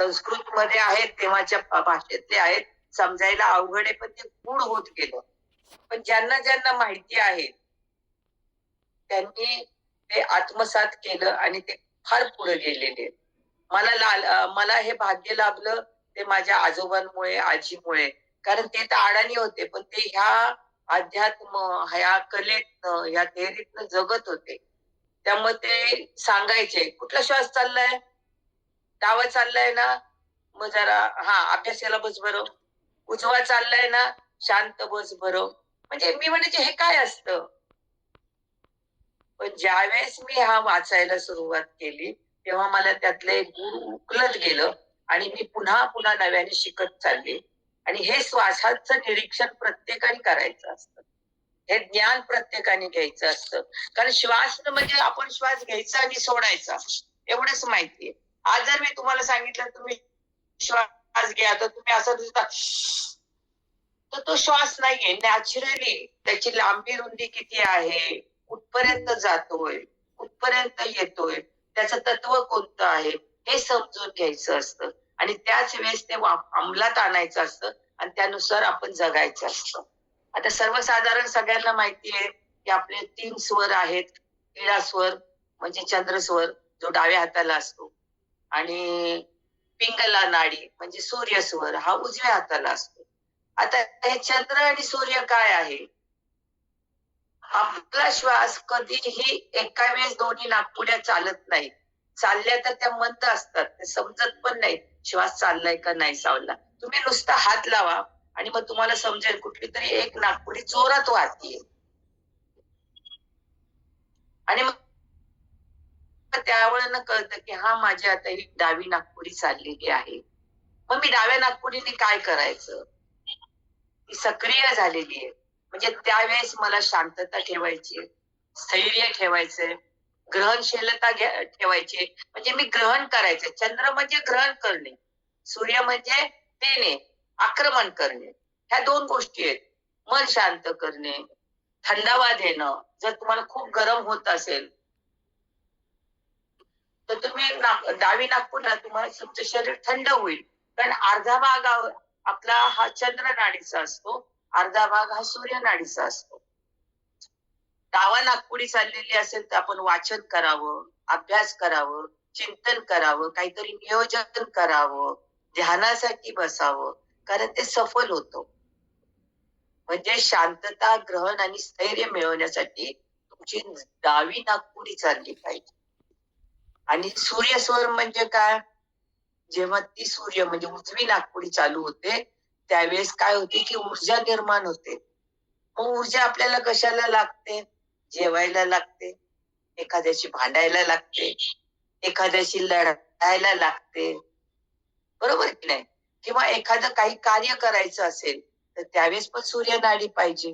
संस्कृत मध्ये आहेत, तेव्हाच्या भाषेतले आहेत, समजायला अवघड आहे, पण ते गूढ होत गेलं. पण ज्यांना ज्यांना माहिती आहे त्यांनी ते आत्मसात केलं आणि ते फार पुढे गेलेले. मला हे भाग्य लाभलं ते माझ्या आजोबांमुळे, आजीमुळे. कारण ते तर अडाणी होते, पण ते ह्या अध्यात्म, ह्या कलेतनं, ह्या थेअरीतनं जगत होते. त्यामुळे ते सांगायचे, कुठला श्वास चाललाय? डावा चाललाय ना? मग जरा अभ्यासाला बस बरं. उजवा चाललाय ना? शांत बस बरं. म्हणजे मी म्हणायचे हे काय असतं? पण ज्यावेळेस मी हा वाचायला सुरुवात केली, तेव्हा मला त्यातलं एक गुण उकलत गेलं आणि मी पुन्हा पुन्हा नव्याने शिकत चालले. आणि हे श्वासाचं निरीक्षण प्रत्येकाने करायचं असतं. हे ज्ञान प्रत्येकाने घ्यायचं असतं. कारण श्वास म्हणजे आपण श्वास घ्यायचा आणि सोडायचा एवढंच माहितीये. आज जर मी तुम्हाला सांगितलं तुम्ही श्वास घ्या, तर तुम्ही असं दिसता, तर तो श्वास नाहीये. नॅचरली त्याची लांबी रुंदी किती आहे, कुठपर्यंत जातोय, कुठपर्यंत येतोय, त्याचं तत्व कोणतं आहे, हे समजून घ्यायचं असतं. आणि त्याच वेळेस ते अंमलात आणायचं असतं आणि त्यानुसार आपण जगायचं असतं. आता सर्वसाधारण सगळ्यांना माहिती आहे की आपले 3 स्वर आहेत. इळा स्वर म्हणजे चंद्र स्वर, जो डाव्या हाताला असतो, आणि पिंगला नाडी म्हणजे सूर्य स्वर हा उजव्या हाताला असतो. आता हे चंद्र आणि सूर्य काय आहे? आपला श्वास कधीही एका वेळेस दोन्ही नाकपुड्या चालत नाही. चालल्या तर त्या मंद असतात, ते समजत पण नाही श्वास चाललाय का नाही चालला. तुम्ही नुसता हात लावा आणि मग तुम्हाला समजेल कुठली तरी एक नाकपुडी जोरात वाहतीये. आणि मग त्यावेळेला कळतं की माझी आता ही डावी नाकपुडी चाललेली आहे. मग मी डाव्या नाकपुडीने काय करायचं? ती सक्रिय झालेली आहे. म्हणजे त्यावेळेस मला शांतता ठेवायची, स्थैर्य ठेवायचंय, ग्रहणशीलता ठेवायची. म्हणजे मी ग्रहण करायचं. चंद्र म्हणजे ग्रहण करणे, सूर्य म्हणजे देणे, आक्रमण करणे. ह्या 2 गोष्टी आहेत. मन शांत करणे, थंडावा देणं. जर तुम्हाला खूप गरम होत असेल तर तुम्ही डावी नाकपुडीला तुम्हाला तुमचं शरीर थंड होईल. कारण अर्धा भाग आपला हा चंद्र नाडीचा असतो, अर्धा भाग हा सूर्य नाडीचा असतो. डावा नाकपुडी चाललेली असेल तर आपण वाचन करावं, अभ्यास करावं, चिंतन करावं, काहीतरी नियोजन करावं, ध्यानासाठी बसावं, कारण ते सफल होतं. म्हणजे शांतता, ग्रहण आणि स्थैर्य मिळवण्यासाठी तुमची डावी नाकपुडी चालली पाहिजे. आणि सूर्य स्वर म्हणजे काय? जेव्हा ती सूर्य म्हणजे उजवी नाकपुडी चालू होते, त्यावेळेस काय होते की ऊर्जा निर्माण होते. मग ऊर्जा आपल्याला कशाला लागते? जेवायला लागते, एखाद्याशी भांडायला लागते, एखाद्याशी लढायला लागते, बरोबर की नाही? किंवा एखादं काही कार्य करायचं असेल तर त्यावेळेस पण सूर्य नाडी पाहिजे.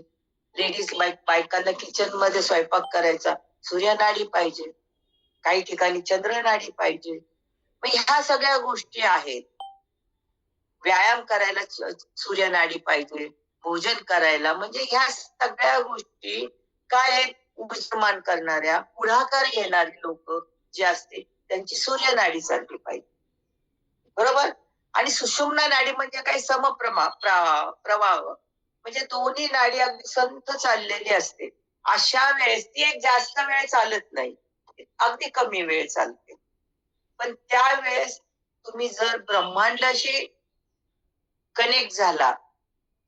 लेडीज बायकांना किचन मध्ये स्वयंपाक करायचा, सूर्य नाडी पाहिजे. काही ठिकाणी चंद्र नाडी पाहिजे. मग ह्या सगळ्या गोष्टी आहेत. व्यायाम करायला सूर्य नाडी पाहिजे, भोजन करायला. म्हणजे ह्या सगळ्या गोष्टी काय आहेत? निर्माण करणाऱ्या, पुढाकार घेणारी लोक जे असते त्यांची सूर्य नाडी चालली पाहिजे, बरोबर. आणि सुषुम्ना नाडी म्हणजे काय? प्रवाह. म्हणजे दोन्ही नाडी अगदी संथ चाललेली असते. अशा वेळेस ती एक जास्त वेळ चालत नाही, अगदी कमी वेळ चालते. पण त्यावेळेस तुम्ही जर ब्रह्मांडाशी कनेक्ट झाला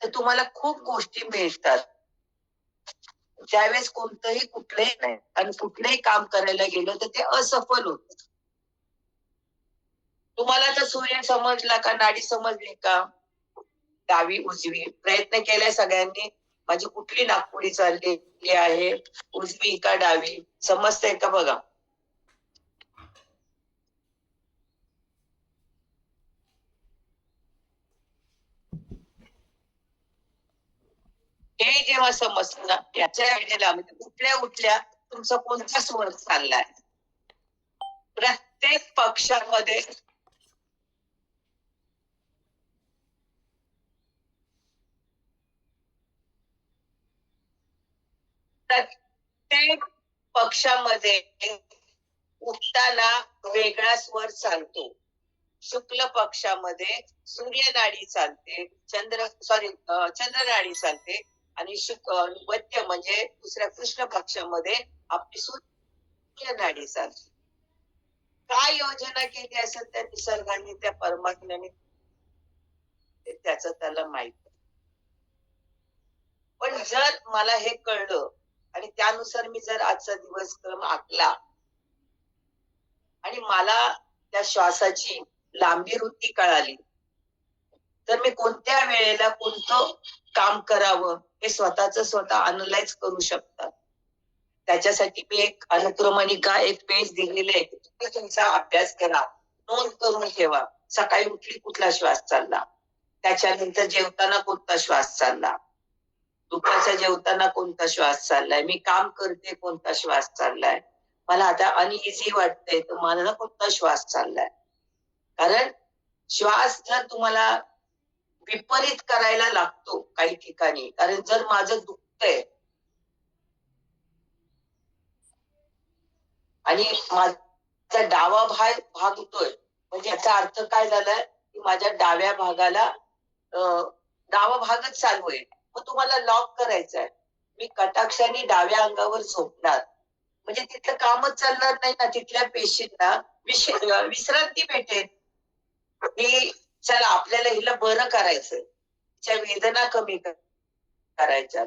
तर तुम्हाला खूप गोष्टी मिळतात. त्यावेळेस कुठलंही नाही आणि कुठलंही काम करायला गेलं तर ते असफल होत. तुम्हाला तर सूर्य समजला का? नाडी समजली का? डावी उजवी प्रयत्न केलाय सगळ्यांनी? माझी कुठली नाकपुडी चाललेली आहे, उजवी का डावी, समजतंय का बघा. हे जेव्हा समजतं ना, याच्या वेळेला म्हणजे कुठल्या तुमचा कोणता स्वर चाललाय. प्रत्येक पक्षामध्ये प्रत्येक पक्षामध्ये उठताना वेगळा स्वर चालतो. शुक्ल पक्षामध्ये सूर्य नाडी चालते, चंद्र नाडी चालते आणि वद्य म्हणजे दुसऱ्या कृष्ण पक्षामध्ये आपली सूर्य नाडी चालते. काय योजना केली असेल त्या निसर्गाने, त्या परमात्म्याने, त्याचं त्याला माहित. पण जर मला हे कळलं आणि त्यानुसार मी जर आजचा दिवसक्रम आखला आणि मला त्या श्वासाची लांबी रुंदी कळाली, तर मी कोणत्या वेळेला कोणतं काम करावं हे स्वतः अनलाइज करू शकतात. त्याच्यासाठी मी एक अनुक्रमणिका, एक पेज दिलेले आहे. तुम्ही तुमचा अभ्यास करा, नोंद करून ठेवा. सकाळी उठली कुठला श्वास चालला, त्याच्यानंतर जेवताना कोणता श्वास चालला, दुपारच्या जेवताना कोणता श्वास चाललाय, मी काम करते कोणता श्वास चाललाय, मला आता अनइझी वाटतंय तर मला कोणता श्वास चाललाय. कारण श्वास जर तुम्हाला विपरीत करायला लागतो काही ठिकाणी. कारण जर माझं दुखतंय आणि माझा डावा भाग होतोय, म्हणजे याचा अर्थ काय झालाय की माझ्या डाव्या भागाला डावा भागच चालू आहे. मग तुम्हाला लॉक करायचं आहे. मी कटाक्षाने डाव्या अंगावर झोपणार, म्हणजे तिथलं कामच चालणार नाही ना. तिथल्या पेशींना विश्रांती भेटेल की चला आपल्याला हिला बरं करायचं, तिच्या वेदना कमी करायच्या.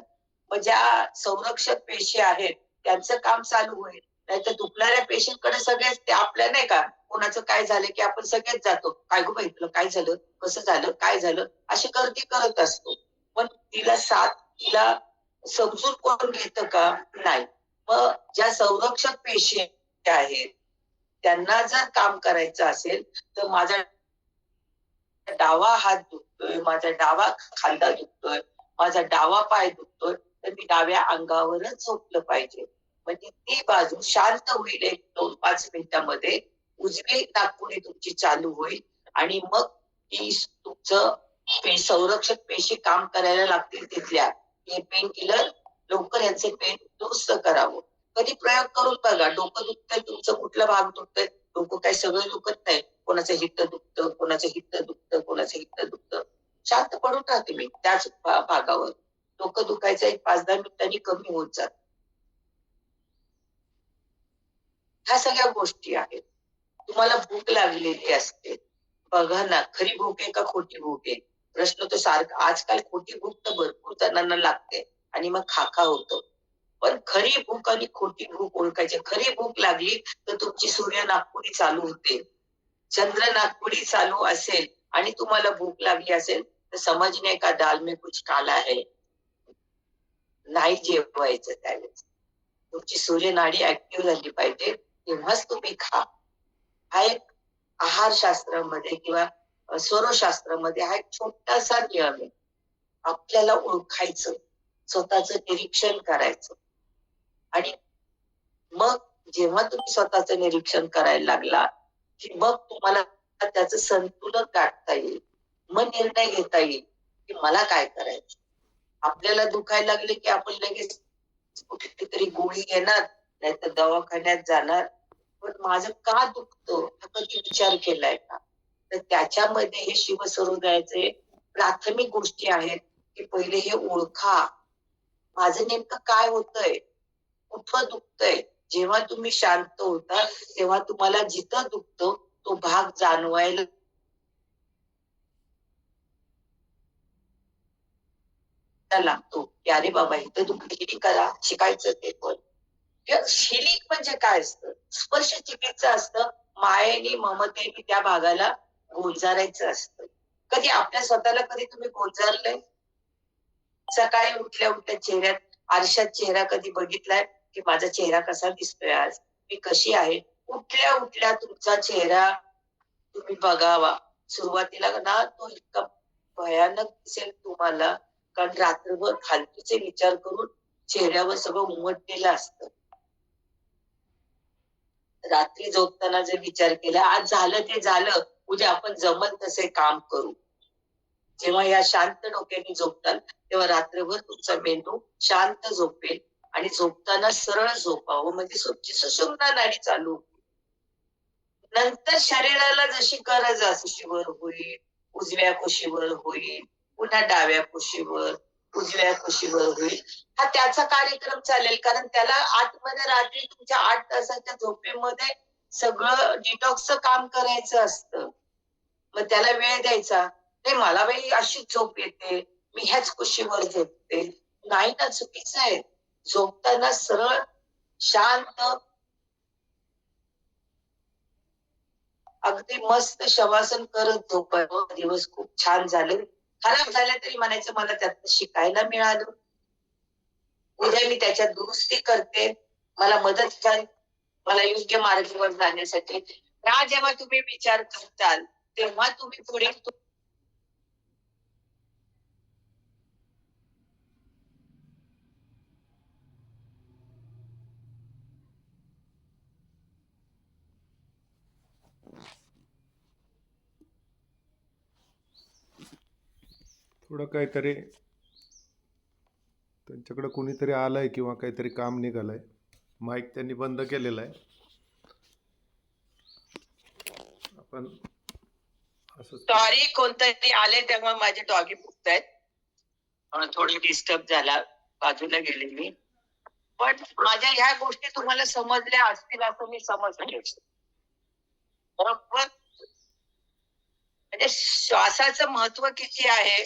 मग ज्या संरक्षक पेशी आहेत त्यांचं काम चालू होईल. नाहीतर दुखणाऱ्या पेशींकडे सगळेच ते आपल्या नाही का, कोणाचं काय झालं की आपण सगळेच जातो, काय गो बाई तुला काय झालं, कसं झालं, काय झालं, अशी करत असतो. पण तिला तिला समजून कोण घेतं का? नाही. मग ज्या संरक्षक पेशी आहेत त्यांना जर काम करायचं असेल तर माझा डावा हात दुखतोय, माझा डावा खांदा दुखतोय, माझा डावा पाय दुखतोय, तर मी डाव्या अंगावरच झोपलं पाहिजे. म्हणजे ती बाजू शांत होईल. 1-2-5 मिनिटांमध्ये उजवी नाकपुडी तुमची चालू होईल आणि मग ती तुमचं संरक्षक पेशी काम करायला लागतील तिथल्या. हे पेन किलर लवकर यांचे पेन दुरुस्त करावं. कधी प्रयोग करून बघा. डोकं दुखतंय तुमचं, कुठला भाग दुखतंय, डोकं काय सगळं दुखत नाही. कोणाचं हित दुखतं, कोणाचं हित दुखतं, कोणाचं हित दुखतं. शांत पडून राहते मी त्याच भागावर. डोकं दुखायचं 5-10 मिनिटांनी कमी होत जात. ह्या सगळ्या गोष्टी आहेत. तुम्हाला भूक लागलेली असते, बघा ना, खरी भूक आहे का खोटी भूक आहे? प्रश्न तो सारखा. आजकाल खोटी भूक तर भरपूर जणांना लागते आणि मग खाका होतं. पण खरी भूक आणि खोटी भूक ओळखायची. खरी भूक लागली तर तुमची सूर्य नाकपुडी चालू होते, चंद्र नाकपुडी चालू असेल आणि तुम्हाला भूक लागली असेल तर समजणे का दाल में कुछ काला है, नाही जेवायचं त्यावेळेस. तुमची सूर्य नाडी ऍक्टिव्ह झाली पाहिजे, तेव्हाच तुम्ही खा. हा एक आहारशास्त्रामध्ये किंवा स्वरशास्त्रामध्ये हा एक छोटासा नियम आहे. आपल्याला ओळखायचं, स्वतःचं निरीक्षण करायचं आणि मग जेव्हा तुम्ही स्वतःचं निरीक्षण करायला लागला की मग तुम्हाला त्याचं संतुलन गाठता येईल. मग निर्णय घेता येईल की मला काय करायचं. आपल्याला दुखायला लागले की आपण लगेच कुठेतरी गोळी घेणार, नाहीतर दवाखान्यात जाणार. पण माझं का दुखतं हा कधी विचार केलाय का? तर त्याच्यामध्ये हे शिवसरोदयाचे प्राथमिक गोष्टी आहेत की पहिले हे ओळखा, माझं नेमकं काय होतंय, कुठं दुखतंय. जेव्हा तुम्ही शांत होता तेव्हा तुम्हाला जिथं दुखतो तो भाग जाणवायला लागतो की अरे बाबा इथं दुखली करा, शिकायचं ते पण. शिलिक म्हणजे काय असतं? स्पर्श चिकित्सा असतं. मायेने ममतेने त्या भागाला गोंजारायचं असतं. कधी आपल्या स्वतःला कधी तुम्ही गोंजारलंय? सकाळी उठल्या उठल्या चेहऱ्यात आरशात चेहरा कधी बघितलाय की माझा चेहरा कसा दिसतोय आज, मी कशी आहे? उठल्या उठल्या तुमचा चेहरा तुम्ही बघावा. सुरुवातीला ना तो इतका भयानक दिसेल तुम्हाला, कारण रात्रभर फालतूचे विचार करून चेहऱ्यावर सगळं उमटलेलं असतं. रात्री झोपताना जर विचार केला आज झालं ते झालं, उद्या आपण जमल तसे काम करू. जेव्हा या शांत डोक्याने झोपताल तेव्हा रात्रभर तुमचा मेंदू शांत झोपेल आणि झोपताना सरळ झोपावं, म्हणजे तुमची सुषुम्ना नाडी चालू. नंतर शरीराला जशी गरज कुशीवर होईल, उजव्या कुशीवर होईल, पुन्हा डाव्या कुशीवर, उजव्या कुशीवर होईल. हा त्याचा कार्यक्रम चालेल, कारण त्याला आतमध्ये रात्री तुमच्या 8 तासाच्या झोपेमध्ये सगळं डिटॉक्सचं काम करायचं असतं. मग त्याला वेळ द्यायचा. नाही मला बाई अशीच झोप येते, मी ह्याच कुशीवर झोपते. नाही ना, चुकीचं आहे. झोपताना सरळ शांत अगदी मस्त शवासन करत झोपावं. दिवस खूप छान झाले. खराब झाले तरी म्हणायचं मला त्यातनं शिकायला मिळालं. उद्या मी त्याच्यात दुरुस्ती करते. मला मदत कर. मला योग्य मार्गावर जाण्यासाठी. हा जेव्हा तुम्ही विचार करताल तेव्हा तुम्ही पुढे थोडं काहीतरी त्यांच्याकडे कोणीतरी आलंय किंवा काहीतरी काम निघालंय. माईक त्यांनी बंद केलेला आहे. आपण असं सॉरी, कोणतरी आले तेव्हा माझे डॉगी फुगतायत. थोडी डिस्टर्ब झाला, बाजूला गेले मी. पण माझ्या ह्या गोष्टी तुम्हाला समजल्या असतील असं मी समजले. बरोबर. म्हणजे श्वासाचं महत्व किती आहे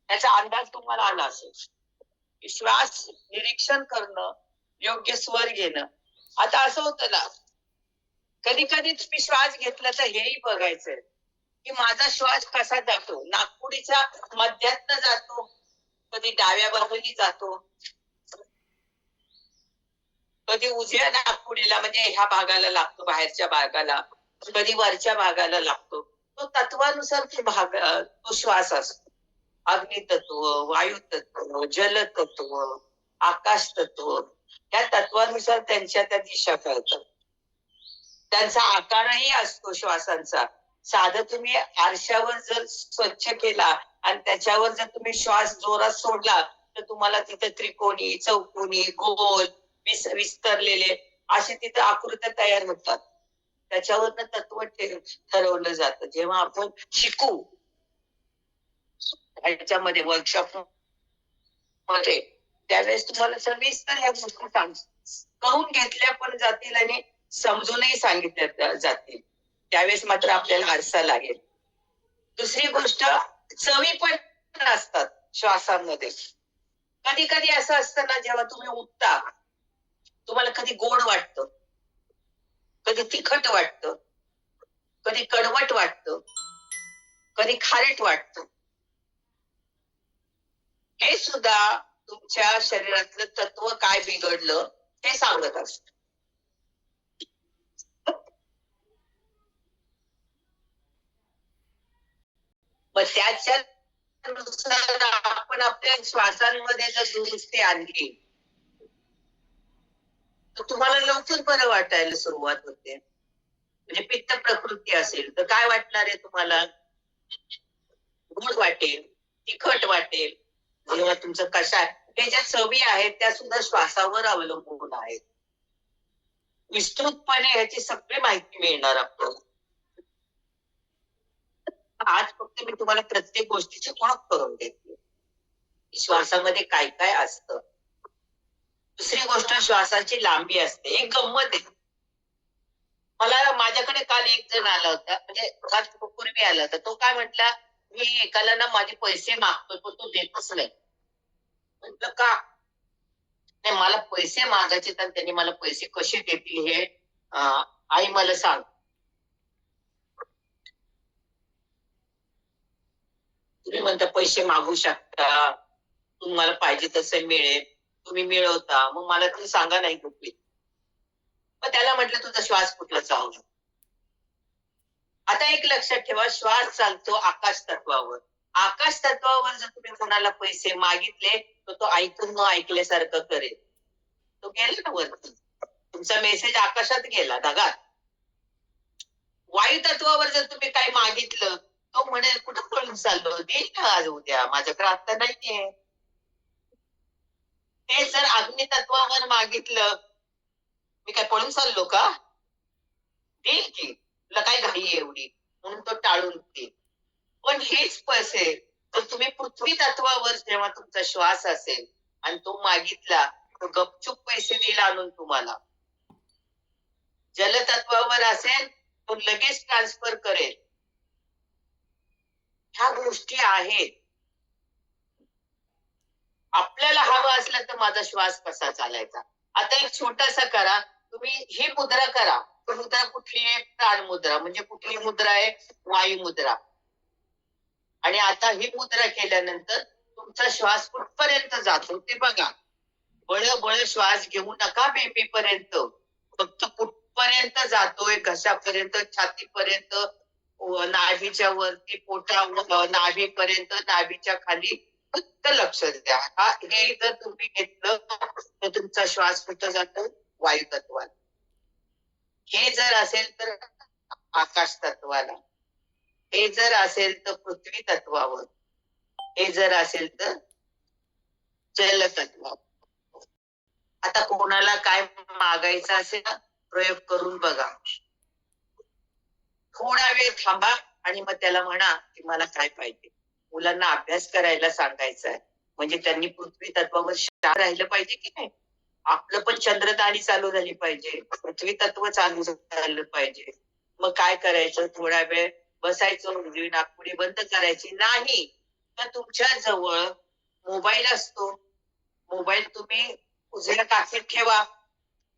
याचा अंदाज तुम्हाला आला असेल. श्वास निरीक्षण करणं, योग्य स्वर घेणं. आता असं होतं ना, कधी कधी तुम्ही श्वास घेतला तर हेही बघायचंय की माझा श्वास कसा जातो. नाकपुडीच्या मध्यातनं जातो, कधी डाव्या बाजूनी जातो, कधी उजव्या नाकपुडीला म्हणजे ह्या भागाला लागतो, बाहेरच्या भागाला, कधी वरच्या भागाला लागतो. तो तत्वानुसार तो श्वास असतो. अग्नितत्व, वायू तत्व, जल तत्व, आकाश तत्व, या तत्वानुसार त्यांच्या त्या दिशा कळतात. त्यांचा आकारही असतो श्वासांचा. साधं तुम्ही आरशावर जर स्वच्छ केला आणि त्याच्यावर जर तुम्ही श्वास जोरात सोडला तर तुम्हाला तिथे त्रिकोणी, चौकोनी, गोल, विस्तरलेले असे तिथे आकृत्या तयार होतात. त्याच्यावरनं तत्व ठरवलं जातं. जेव्हा आपण शिकू ह्याच्यामध्ये वर्कशॉप मध्ये, त्यावेळेस तुम्हाला सविस्तर ह्या गोष्टी करून घेतल्या पण जातील आणि समजूनही सांगितल्या जातील. त्यावेळेस मात्र आपल्याला आरसा लागेल. दुसरी गोष्ट, चवी पण असतात श्वासांमध्ये. कधी कधी असं असतं ना, जेव्हा तुम्ही उठता तुम्हाला कधी गोड वाटतं, कधी तिखट वाटतं, कधी कडवट वाटतं, कधी खारट वाटतं. हे सुद्धा तुमच्या शरीरातलं तत्व काय बिघडलं हे सांगत असत. मग त्याच्यानुसार आपण आपल्या श्वासांमध्ये जर दुरुस्ती आणली तर तुम्हाला लवकर बरं वाटायला सुरुवात होते. म्हणजे पित्त प्रकृती असेल तर काय वाटणार आहे तुम्हाला? गोड वाटेल, तिखट वाटेल. जेव्हा तुमचं कशा हे ज्या चवी आहेत त्या सुद्धा श्वासावर अवलंबून आहेत. विस्तृतपणे ह्याची सगळी माहिती मिळणार आपल्याला. आज फक्त मी तुम्हाला प्रत्येक गोष्टीची ओळख करून देते, श्वासामध्ये काय काय असतं. दुसरी गोष्ट, श्वासाची लांबी असते. एक गंमत आहे. मला माझ्याकडे काल एक जण आला होता, म्हणजे काल पूर्वी आला होता. तो काय म्हटला, मी एकाला ना माझे पैसे मागतोय पण तो देतच नाही. म्हटलं का? नाही, मला पैसे मागायचे तर त्यांनी मला पैसे कसे देतील हे आई मला सांग. तुम्ही म्हणता पैसे मागू शकता, तुम्हाला पाहिजे तसं मिळेल, तुम्ही मिळवता, मग मला तुम्ही सांगा नाही कुठली. मग त्याला म्हटलं तुझा श्वास कुठला चालला. आता एक लक्षात ठेवा, श्वास चालतो आकाश तत्वावर. आकाश तत्वावर जर तुम्ही कोणाला पैसे मागितले तर तो ऐकून न ऐकल्यासारखं करेल. तो गेला ना वरती, तुमचा मेसेज आकाशात गेला, ढगात. वायू तत्वावर जर तुम्ही काही मागितलं तो म्हणेल कुठं पळून चाललो, देईल ना आज उद्या, माझ्याकडे आता नाहीये. ते जर अग्नी तत्वावर मागितलं, मी काय पळून चाललो का? देईल की, तुला काय घाई आहे एवढी म्हणून तो टाळून देईल. पण हेच पैसे जर तुम्ही पृथ्वी तत्वावर जेव्हा तुमचा श्वास असेल आणि तो मागितला, तो गपचूप पैसे देईल आणून तुम्हाला. जलतत्वावर असेल तो लगेच ट्रान्सफर करेल. ह्या गोष्टी आहेत. आपल्याला हवं असलं तर माझा श्वास कसा चालायचा. आता एक छोटासा करा, तुम्ही ही मुद्रा करा. ती मुद्रा कुठली आहे? प्राण मुद्रा. म्हणजे कुठली मुद्रा आहे? वायू मुद्रा. आणि आता ही मुद्रा केल्यानंतर तुमचा श्वास कुठपर्यंत जातो ते बघा. बळ श्वास घेऊ नका बेंबीपर्यंत. फक्त कुठपर्यंत जातोय, घशापर्यंत, छातीपर्यंत, नाभीच्या वरती, पोटावर, नाभीपर्यंत, नाभीच्या खाली फक्त लक्ष द्या. हे जर तुम्ही घेतलं तर तुमचा श्वास कुठं जातो? वायू तत्वाला. हे जर असेल तर आकाश तत्वाला. हे जर असेल तर पृथ्वी तत्वावर. हे जर असेल तर जल तत्वावर. आता कोणाला काय मागायचं असेल ना, प्रयोग करून बघा. थोडा वेळ थांबा आणि मग त्याला म्हणा की मला काय पाहिजे. मुलांना अभ्यास करायला सांगायचा आहे. म्हणजे त्यांनी पृथ्वी तत्वावर शांत राहिलं पाहिजे की नाही. आपलं पण चंद्रदाणी चालू झाली पाहिजे, पृथ्वी तत्व चालू झालं पाहिजे. मग काय करायचं? थोडा वेळ बसायचं, उजवी नाकपुडी बंद करायची. नाही तर तुमच्या जवळ मोबाईल असतो. मोबाईल तुम्ही उजव्या काखेत ठेवा.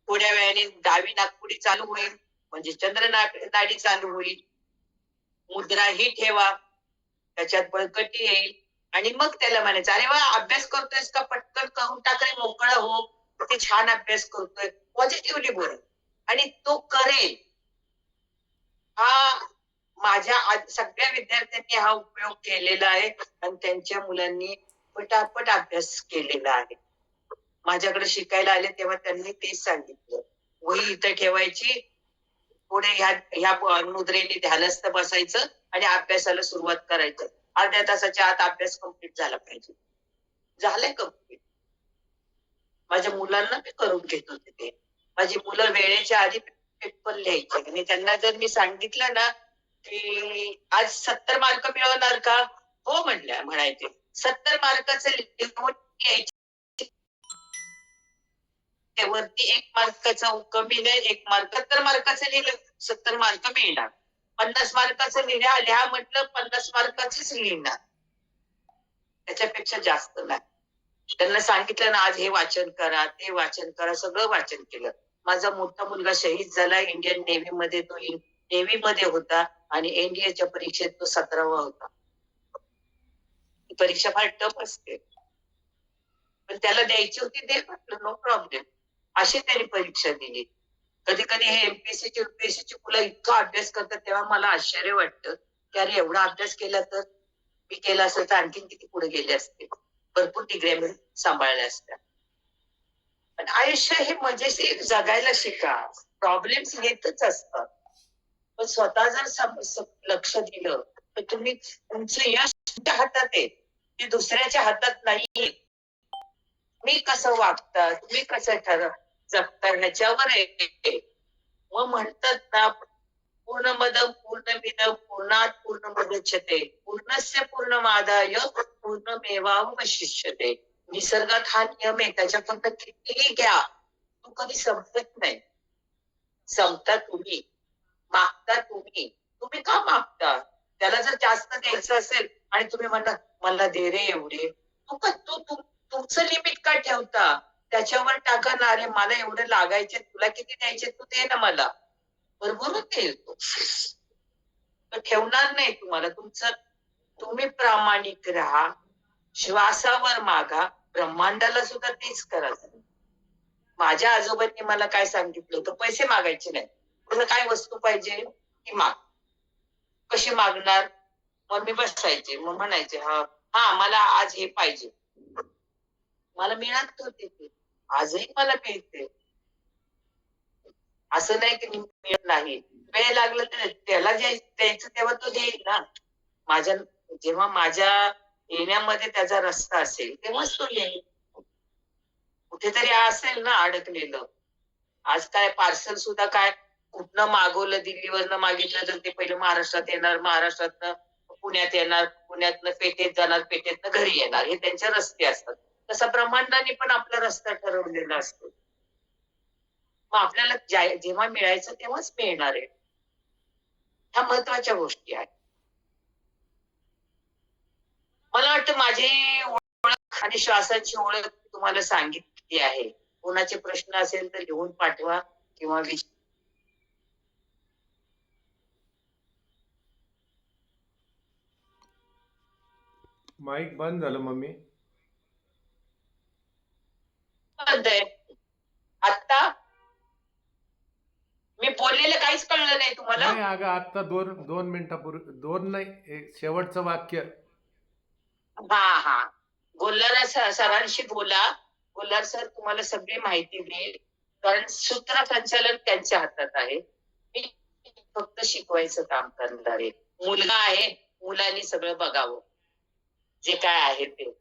थोड्या वेळाने डावी नाकपुडी चालू होईल, म्हणजे चंद्र नाडी चालू होईल. मुद्रा ही ठेवा, त्याच्यात बळकटी येईल. आणि मग त्याला म्हणायचं, अरे वा, अभ्यास करतोयस का? पटकन करून टाक रे, मोकळा हो. ते छान अभ्यास करतोय. पॉझिटिव्हली बोल. आणि तो करेल. हा माझ्या सगळ्या विद्यार्थ्यांनी हा उपयोग केलेला आहे आणि त्यांच्या मुलांनी पटापट अभ्यास केलेला आहे. माझ्याकडे शिकायला आले तेव्हा त्यांनी तेच सांगितलं. वही इथं ठेवायची, पुढे ह्या मुद्रेने ध्यानस्थ बसायचं आणि अभ्यासाला सुरुवात करायचं. अर्ध्या तासाच्या आत अभ्यास कंप्लीट झाला पाहिजे. झालंय कंप्लीट. माझ्या मुलांना मी करून घेत होते ते. माझी मुलं वेळेच्या आधी पेपर लिहायचे आणि त्यांना जर मी सांगितलं ना की आज 70 मार्क मिळवणार का? हो म्हणायचे. 70 मार्काचं लिहून यायचे. वरती 1 मार्काचं कमी नाही, 1 मार्क 70 मार्काचं लिहिलं 70 मार्क मिळणार. 50 मार्काचं लिहा म्हटलं 50 मार्काचंच लिहिणार. त्याच्यापेक्षा जास्त नाही. त्यांना सांगितलं ना, आज हे वाचन करा, ते वाचन करा, सगळं वाचन केलं. माझा मोठा मुलगा शहीद झाला इंडियन नेव्ही मध्ये. तो नेव्ही मध्ये होता आणि एनडीएच्या परीक्षेत तो 17वा होता. ही परीक्षा फार टफ असते, पण त्याला द्यायची होती, दे म्हटलं, नो प्रॉब्लेम. अशी त्यांनी परीक्षा दिली. कधी कधी हे एमपीएससीची युपीएससीची मुलं इतका अभ्यास करतात तेव्हा मला आश्चर्य वाटतं की अरे एवढा अभ्यास केला तर मी केला असेल तर आणखीन किती पुढे गेले असते, भरपूर डिग्र्या मी सांभाळल्या असत्या. पण आयुष्य हे मजेशीर जगायला शिका. प्रॉब्लेम्स येतच असतात, पण स्वतः जर लक्ष दिलं तर तुमचं यश तुमच्या हातात आहे, ते दुसऱ्याच्या हातात नाहीये. मी कसं वागता, तुम्ही कसं जगता ह्याच्यावर आहे. मग म्हणतात ना, पूर्णमदं पूर्णमिदं पूर्णात् पूर्णमुदच्यते पूर्णस्य पूर्णमादाय पूर्णमेवावशिष्यते. निसर्गात हा नियम आहे, त्याच्यापर्यंत कितीही घ्या, तो कधी संपत नाही. संपता तुम्ही, मागता तुम्ही. तुम्ही का मागता? त्याला जर जास्त द्यायचं असेल आणि तुम्ही म्हणता मला दे रे एवढे, तुमचं लिमिट का ठेवता? त्याच्यावर टाका ना, अरे मला एवढे लागायचे, तुला किती द्यायचे, तू दे ना मला. बरोबर देईल तो. तो ठेवणार नाही तुम्हाला. तुम्ही प्रामाणिक राहा, श्वासावर मागा. ब्रह्मांडाला सुद्धा तेच करा. माझ्या आजोबांनी मला काय सांगितलं होतं, पैसे मागायचे नाही, तुला काय वस्तू पाहिजे ती माग. कशी मागणार? मग मी बसायचे, मग म्हणायचे हा मला आज हे पाहिजे. मला मिळत होते ते, आजही मला मिळते. असं नाही की मिळत नाही. वेळ लागला तर त्याला द्यायचं तेव्हा तो देईल ना. जेव्हा माझ्या येण्यामध्ये त्याचा रस्ता असेल तेव्हाच तो येईल. कुठेतरी असेल ना अडकलेलं. आज काय पार्सल सुद्धा काय कुठनं मागवलं, दिल्लीवरनं मागितलं तर ते पहिलं महाराष्ट्रात येणार, महाराष्ट्रातनं पुण्यात येणार, पुण्यातनं पेठेत जाणार, पेठेतनं घरी येणार. हे त्यांचे रस्ते असतात. तसं ब्रह्मांडाने पण आपला रस्ता ठरवलेला असतो. मग आपल्याला जेव्हा मिळायचं तेव्हाच मिळणार आहे. ह्या महत्वाच्या गोष्टी आहेत. मला वाटतं माझी ओळख आणि श्वासाची ओळख तुम्हाला सांगितली आहे. कोणाचे प्रश्न असेल तर लिहून पाठवा किंवा माईक बंद झालं मम्मी. आता मी बोललेलं काहीच कळलं नाही तुम्हाला? नाही अगं आता दोन मिनिटापूर्वी, दोन नाही, एक शेवटचं वाक्य. हा गोल्हार सरांशी बोला. गोल्हार सर तुम्हाला सगळी माहिती देईल, कारण सूत्रसंचालन त्यांच्या हातात आहे. मी फक्त शिकवायचं काम करणार आहे. मुलगा आहे, मुलांनी सगळं बघावं जे काय आहे ते.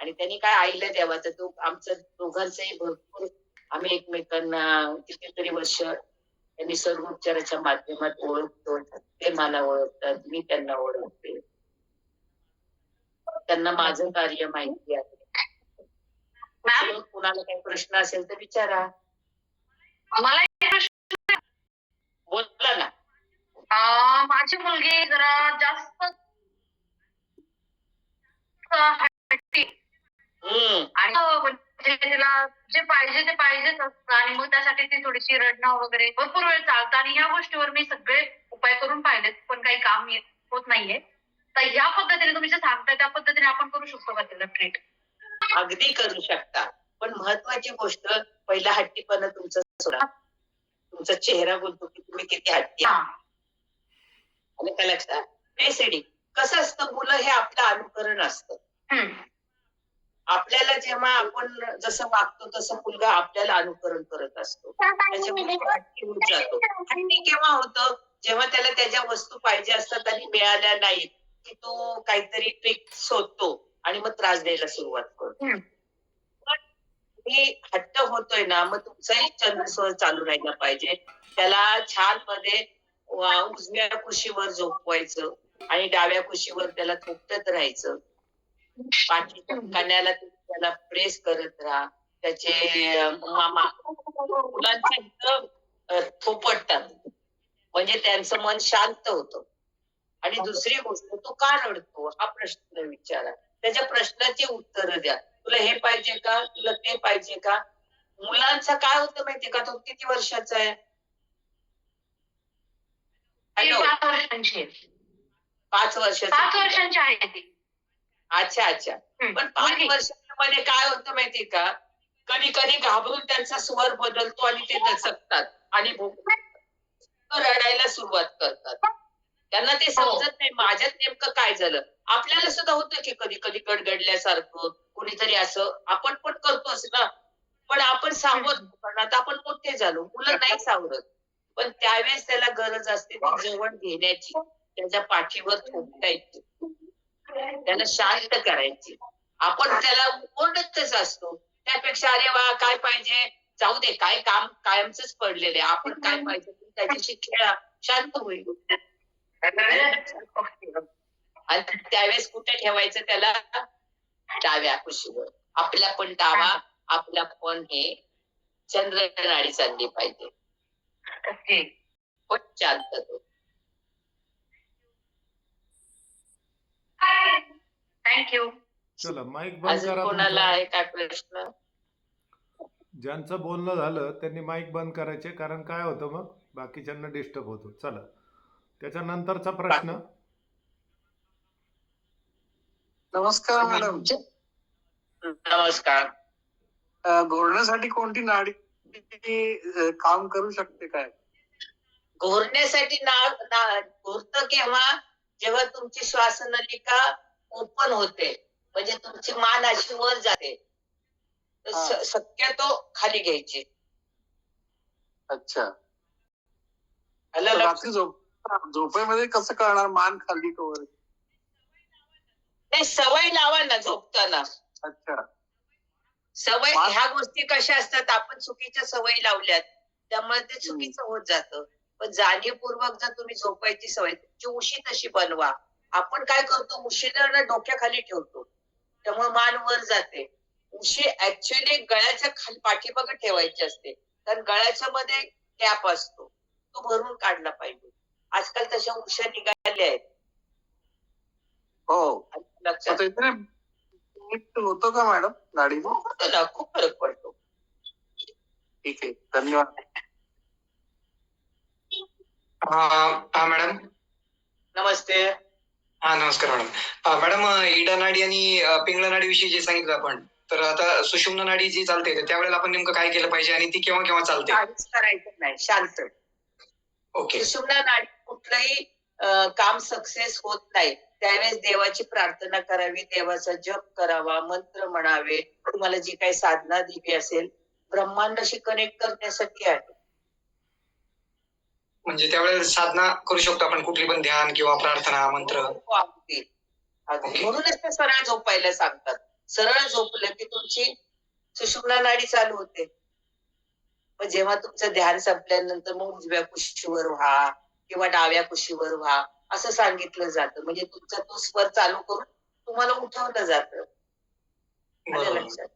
आणि त्यांनी काय आईला द्यावं, तर तो आमचं दोघांचंही भरपूर, आम्ही एकमेकांना कितीतरी वर्ष त्यांनी सर्वोपचाराच्या माध्यमात ओळखतो. ते मला ओळखतात, मी त्यांना ओळखते. त्यांना माझं कार्य माहिती आहे. कुणाला काही प्रश्न असेल तर विचारा. मला एक प्रश्न, बोला ना. माझी मुलगी जरा जास्त हट्टी आणि म्हणजे तिला जे पाहिजे ते पाहिजेच असतं आणि मग त्यासाठी ती थोडीशी रडणं वगैरे भरपूर वेळ चालतं आणि ह्या गोष्टीवर मी सगळे उपाय करून पाहिलेत, पण काही काम होत नाहीये. तर ह्या पद्धतीने तुम्ही जे सांगताय त्या पद्धतीने आपण करू शकतो का तिला ट्रीट? अगदी करू शकता, पण महत्वाची गोष्ट पहिला हट्टीपणा तुमचा सोडा. तुमचा चेहरा बोलतो की तुम्ही किती हट्टी आहात. आणि त्या लक्षात बेसिडी कसं असतं, मुलं हे आपलं अनुकरण असतं. आपल्याला जेव्हा आपण जसं वागतो तसं मुलगा आपल्याला अनुकरण करत असतो. त्याच्यामुळे हट्टी होत जातो. हट्टी केव्हा होतं, जेव्हा त्याला त्याच्या वस्तू पाहिजे असतात आणि मिळाल्या नाहीत की तो काहीतरी ट्रिक शोधतो आणि मग त्रास द्यायला सुरुवात करतो. पण हे हट्ट होतोय ना, मग तुमचाही चंद्रस्वर चालू राहिला पाहिजे. त्याला छान मध्ये उजव्या कुशीवर झोपवायचं आणि डाव्या कुशीवर त्याला थोपटत राहायचं. पाठीच्या कण्याला त्याला प्रेस करत राहा. त्याचे मामा मुलांच्या इथं थोपटतात, म्हणजे त्यांचं मन शांत होतं. आणि दुसरी गोष्ट, तो का रडतो हा प्रश्न विचारा. त्याच्या प्रश्नाची उत्तर द्या. तुला हे पाहिजे का, तुला ते पाहिजे का. मुलांचं काय होतं माहितीये का, तो किती वर्षाचा आहे? 5 वर्षांची. 5 वर्षाचा. 5 वर्षांची आहे ती. अच्छा. पण 5 वर्षांमध्ये काय होतं माहितीये का, कधी कधी घाबरून त्यांचा स्वर बदलतो आणि ते दचकतात आणि रडायला सुरुवात करतात. त्यांना ते समजत नाही माझ्यात नेमकं काय झालं. आपल्याला सुद्धा होतं की कधी कधी गडगडल्यासारखं, कोणीतरी असं आपण पण करतोच ना. पण आपण सावरतो, कारण आता आपण मोठे झालो. मुलं नाही सावरत, पण त्यावेळेस त्याला गरज असते ती जवळ घेण्याची, त्याच्या पाठीवर थोपटायची, त्याला शांत करायची. आपण त्याला ओरडतच असतो. त्यापेक्षा अरे वा काय पाहिजे, जाऊ दे, काय काम कायमच पडलेले, आपण काय पाहिजे त्याच्याशी खेळा, शांत होईल. आणि त्यावेळेस कुठे ठेवायचं त्याला, डाव्या कुशीवर. आपला पण डावा, आपला पण हे चंद्र नाडी चालली पाहिजे. पण शांत तो. थँक्यू. चला माईक बंद अजून करा कोणाला तुमचा. आहे काय प्रश्न? ज्यांचं बोलणं झालं त्यांनी माईक बंद करायचे, कारण काय होतं मग बाकीच्यांना डिस्टर्ब होतो. चला त्याच्यानंतरचा प्रश्न. नमस्कार मॅडम. नमस्कार. घोरण्यासाठी कोणती नाडी काम करू शकते काय? घोरण्यासाठी घोरतं केव्हा, जेव्हा तुमची श्वासनलिका ओपन होते, म्हणजे तुमची मान अशी वर जाते, शक्यतो खाली घ्यायची. अच्छा. रात्री झोपेमध्ये कसं करणार, मान खाली कवर? नाही, सवय लावा ना झोपताना. अच्छा. सवय ह्या गोष्टी कशा असतात, आपण चुकीच्या सवयी लावल्यात त्यामुळे ते चुकीचं होत जातं. पण जाणीवपूर्वक जर तुम्ही झोपायची सवय, तुमची उशी तशी बनवा. आपण काय करतो, उशीला ना डोक्याखाली ठेवतो, त्यामुळे मान वर जाते. उशी ऍक्च्युअली गळ्याच्या खाली पाठीमागे ठेवायची असते, कारण गळ्याच्या मध्ये गॅप असतो, तो भरून काढला पाहिजे. आजकाल तशा उशा निघाल्या आहेत. हो. लक्षात आता इथे नीट होतं का मॅडम गाडीने? होतं ना, खूप फरक पडतो. ठीक आहे, धन्यवाद. हा मॅडम. नमस्ते. हा नमस्कार मॅडम. मॅडम इडा नाडी आणि पिंगळा नाडी विषयी जे सांगितलं आपण, तर आता सुषुम्ना नाडी जी चालते तर त्यावेळेला आपण नेमकं काय केलं पाहिजे आणि ती केव्हा केव्हा चालते? काहीच करायचं नाही, शांत. ओके. सुषुम्ना नाडी कुठलंही काम सक्सेस होत नाही त्यावेळेस देवाची प्रार्थना करावी, देवाचा जप करावा, मंत्र म्हणावे. तुम्हाला जी काही साधना दिली असेल ब्रह्मांडाशी कनेक्ट करण्यासाठी आहे. म्हणजे त्यावेळेस साधना करू शकतो आपण, कुठली पण ध्यान किंवा प्रार्थना मंत्र? हो, अगदी अगदी. म्हणूनच ते सरळ झोपायला सांगतात. सरळ झोपलं की तुमची सुषुम्ना नाडी चालू होते. मग जेव्हा तुमचं ध्यान संपल्यानंतर मग उजव्या कुशीवर व्हा किंवा डाव्या कुशीवर व्हा असं सांगितलं जातं. म्हणजे तुमचा तो स्वर चालू करून तुम्हाला उठवलं जातं. आलं बरोबर. लक्षात?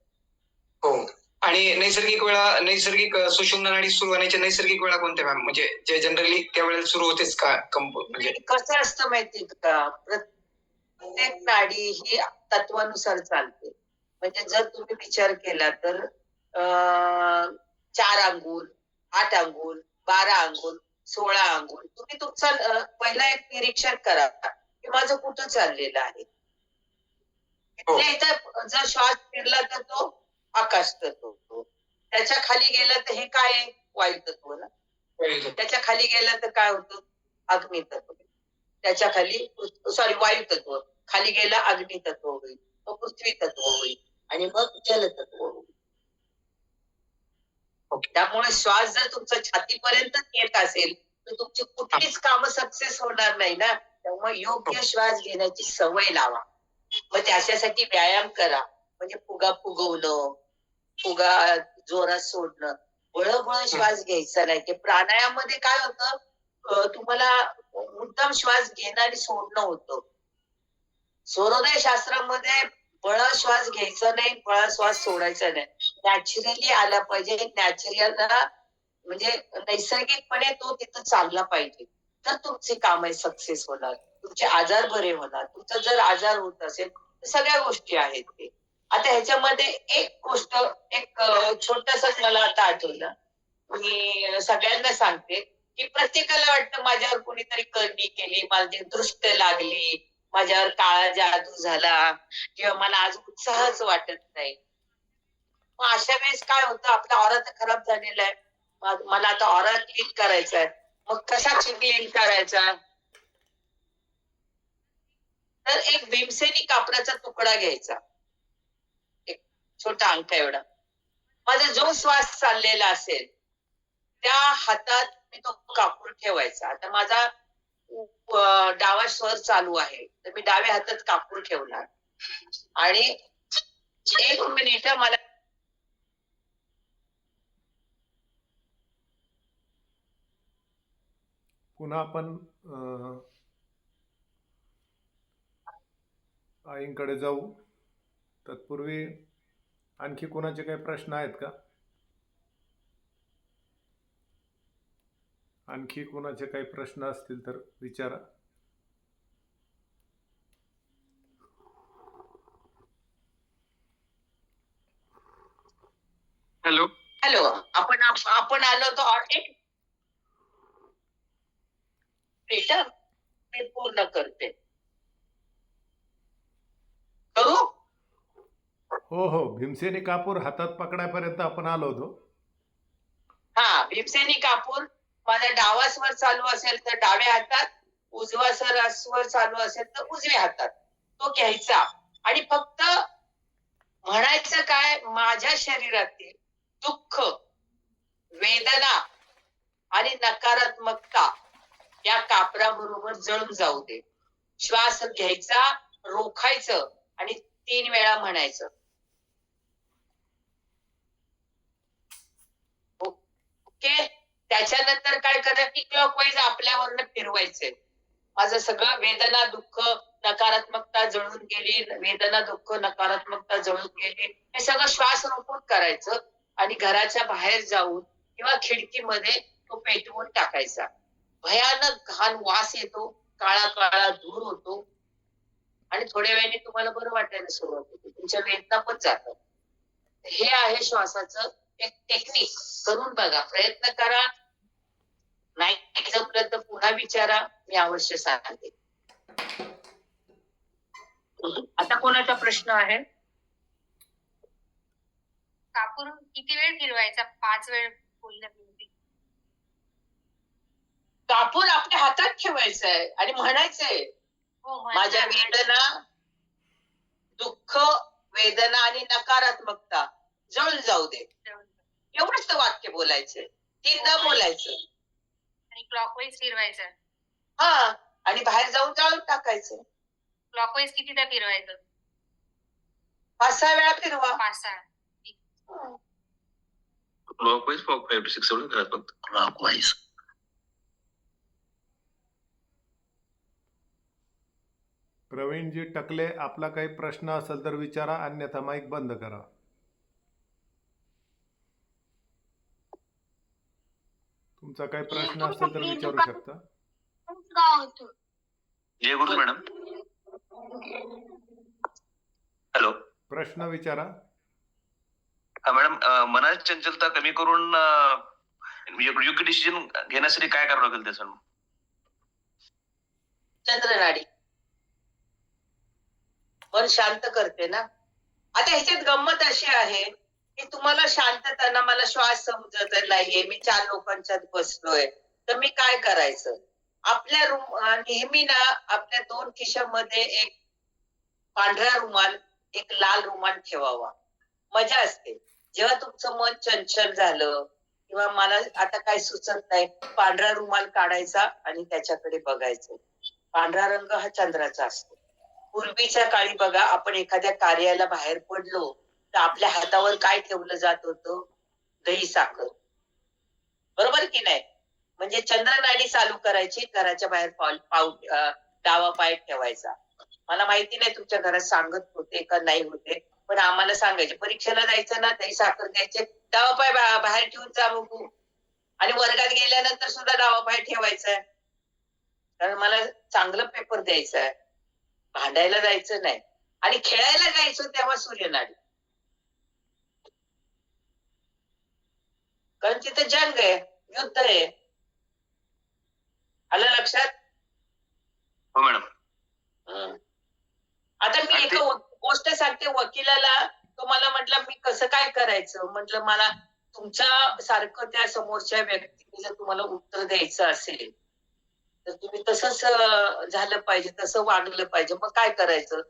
हो. आणि नैसर्गिक सुषुम्ना नाडी सुरू होण्याच्या नैसर्गिक वेळा कोणत्या मॅम? म्हणजे जे जनरली त्यावेळेला सुरू होतेच का म्हणजे? कसं असतं माहिती का, प्रत्येक नाडी ही तत्वानुसार चालते. म्हणजे जर तुम्ही विचार केला तर 4 अंगुल, 8 अंगुल, 12 अंगुल, 16 अंगुल, तुम्ही तुमचा पहिला एक निरीक्षण करा की माझं कुठं चाललेलं आहे. हो. इथल्या इथं जर श्वास फिरला तर तो आकाश तत्व, त्याच्या खाली गेला तर हे काय आहे, वायू तत्व ना. त्याच्या खाली गेला तर काय होतं, अग्नी तत्व. त्याच्या खाली सॉरी वायू तत्व, खाली गेला अग्नी तत्व होईल, मग पृथ्वी तत्व होईल आणि मग जल तत्व होईल. त्यामुळे श्वास जर तुमचा छातीपर्यंत येत असेल तर तुमची कुठलीच कामं सक्सेस होणार नाही ना. त्यामुळे योग्य श्वास घेण्याची सवय लावा. मग त्याच्यासाठी व्यायाम करा. म्हणजे फुगा फुगवणं, फुगा जोरात सोडणं, बळबळ श्वास घ्यायचा नाही. की प्राणायाममध्ये काय होतं, तुम्हाला मुद्दाम श्वास घेणं आणि सोडणं होतं. सूर्योदय शास्त्रामध्ये बळ श्वास घ्यायचा नाही, बळ श्वास सोडायचा नाही. नॅचरली आला पाहिजे. नॅचरल म्हणजे नैसर्गिकपणे तो तिथं चालला पाहिजे. तर तुमची कामे सक्सेस होणार, तुमचे आजार बरे होणार. तुमचा जर आजार होत असेल तर सगळ्या गोष्टी आहेत ते. आता ह्याच्यामध्ये एक गोष्ट, एक छोटस मला आता आठवलं, मी सगळ्यांना सांगते की प्रत्येकाला वाटतं माझ्यावर कोणीतरी करणी केली, माझी दृष्ट लागली, माझ्यावर काळा जादू झाला किंवा मला आज उत्साहच वाटत नाही. मग अशा वेळेस काय होतं, आपला ऑरा तर खराब झालेला आहे. मला आता ऑरा क्लीन करायचा आहे. मग कसा क्लीन करायचा, तर एक भीमसेनी कापडाचा तुकडा घ्यायचा, एक छोटा अंगठा एवढा. माझा जो श्वास चाललेला असेल त्या हातात मी तो कापूर ठेवायचा. आता माझा डावा स्वर चालू आहे तर मी डाव्या हातात कापूर ठेवणार आणि 1 मिनिट मला पुन्हा आपण आईंकडे जाऊ. तत्पूर्वी आणखी कोणाचे काही प्रश्न आहेत का? आणखी कोणाचे काही प्रश्न असतील तर विचारा. हॅलो. हॅलो, आपण आलो होतो. एक मिनिट मी पूर्ण करते. करू? हो हो, भीमसेनी कापूर हातात पकडायपर्यंत आपण आलो होतो. हा, भीमसेनी कापूर माझा डावा स्वर चालू असेल तर डाव्या हातात, उजवा स्वर चालू असेल तर उजव्या हातात तो घ्यायचा आणि फक्त म्हणायचं काय, माझ्या शरीरातील दुःख, वेदना आणि नकारात्मकता या कापराबरोबर जळून जाऊ दे. श्वास घ्यायचा, रोखायचं आणि 3 वेळा म्हणायचं. ओके, त्याच्यानंतर काय करा की क्लॉकवाईज आपल्यावरनं फिरवायचंय. माझं सगळं वेदना, दुःख, नकारात्मकता जळून गेली, वेदना, दुःख, नकारात्मकता जळून गेली, हे सगळं श्वास रोखून करायचं आणि घराच्या बाहेर जाऊन किंवा खिडकीमध्ये तो पेटवून टाकायचा. भयानक घाण वास येतो, काळा काळा धूर होतो आणि थोड्या वेळाने तुम्हाला बरं वाटायला सुरुवात होते, तुमच्या वेदना पण जातात. हे आहे श्वासाचं एक टेक्निक. करून बघा, प्रयत्न करा. नाही जमलं तर पुन्हा विचारा, मी अवश्य सांगते. आता कोणाचा प्रश्न आहे? कापूर किती वेळ फिरवायचा? 5 वेळ बोलल्यापूर्वी. कापूर आपल्या हातात ठेवायचंय आणि म्हणायचंय, हो माझ्या वेदना, दुःख, वेदना आणि नकारात्मकता जळून जाऊ दे. एवढंच तर वाक्य बोलायचंय, तीनदा बोलायचं. आणि क्लॉकवाईज फिरवायचं. हा, आणि बाहेर जाऊन जाळून टाकायचं. क्लॉकवाईज कितीदा फिरवायचं? 5-6 वेळा फिरवा. 5-6. Clockwise for 5 to 6 seconds फक्त. Clockwise. प्रवीणजी टकले, आपला काही प्रश्न असेल तर विचारा, अन्यथा माईक बंद करा. तुमचा काही प्रश्न असेल तर विचारू शकता. जय गुरु मॅडम. हॅलो. प्रश्न विचारा. हा मॅडम, मनाची चंचलता कमी करून योग्य डिसिजन घेण्यासाठी काय करावं लागेल त्याचं? चंद्रनाडी मन शांत करते ना. आता ह्याच्यात गंमत अशी आहे की तुम्हाला शांतताना मला श्वास समजत नाहीये, मी 4 लोकांच्यात बसलोय, तर मी काय करायचं? आपल्या नेहमी ना आपल्या 2 खिशामध्ये एक पांढरा रुमाल, एक लाल रुमाल ठेवावा. मजा असते. जेव्हा तुमचं मन चंचल झालं किंवा मला आता काय सुचत नाही, पांढरा रुमाल काढायचा आणि त्याच्याकडे बघायचं. पांढरा रंग हा चंद्राचा असतो. पूर्वीच्या काळी बघा, आपण एखाद्या कार्याला बाहेर पडलो तर आपल्या हातावर काय ठेवलं जात होतं? दही साखर. बरोबर की नाही? म्हणजे चंद्रनाडी चालू करायची, घराच्या बाहेर डावा पाय ठेवायचा. मला माहिती नाही तुमच्या घरात सांगत होते का नाही होते, पण आम्हाला सांगायचे, परीक्षेला जायचं ना, दही साखर द्यायचे, डावा पाय बाहेर ठेवून जा बघू. आणि वर्गात गेल्यानंतर सुद्धा डावा पाय ठेवायचा आहे, कारण मला चांगलं पेपर द्यायचं आहे, भांडायला जायचं नाही. आणि खेळायला जायचं तेव्हा सूर्यनाडी, कारण तिथे जंग आहे, युद्ध आहे. आलं लक्षात? हो मॅडम. आता मी एक गोष्ट सांगते. वकिलाला तो मला म्हटलं, मी कसं काय करायचं? म्हटलं, मला तुमच्या सारखं त्या समोरच्या व्यक्तीने जर तुम्हाला उत्तर द्यायचं असेल तर तुम्ही तसंच झालं पाहिजे, तसं वागलं पाहिजे. मग काय करायचं?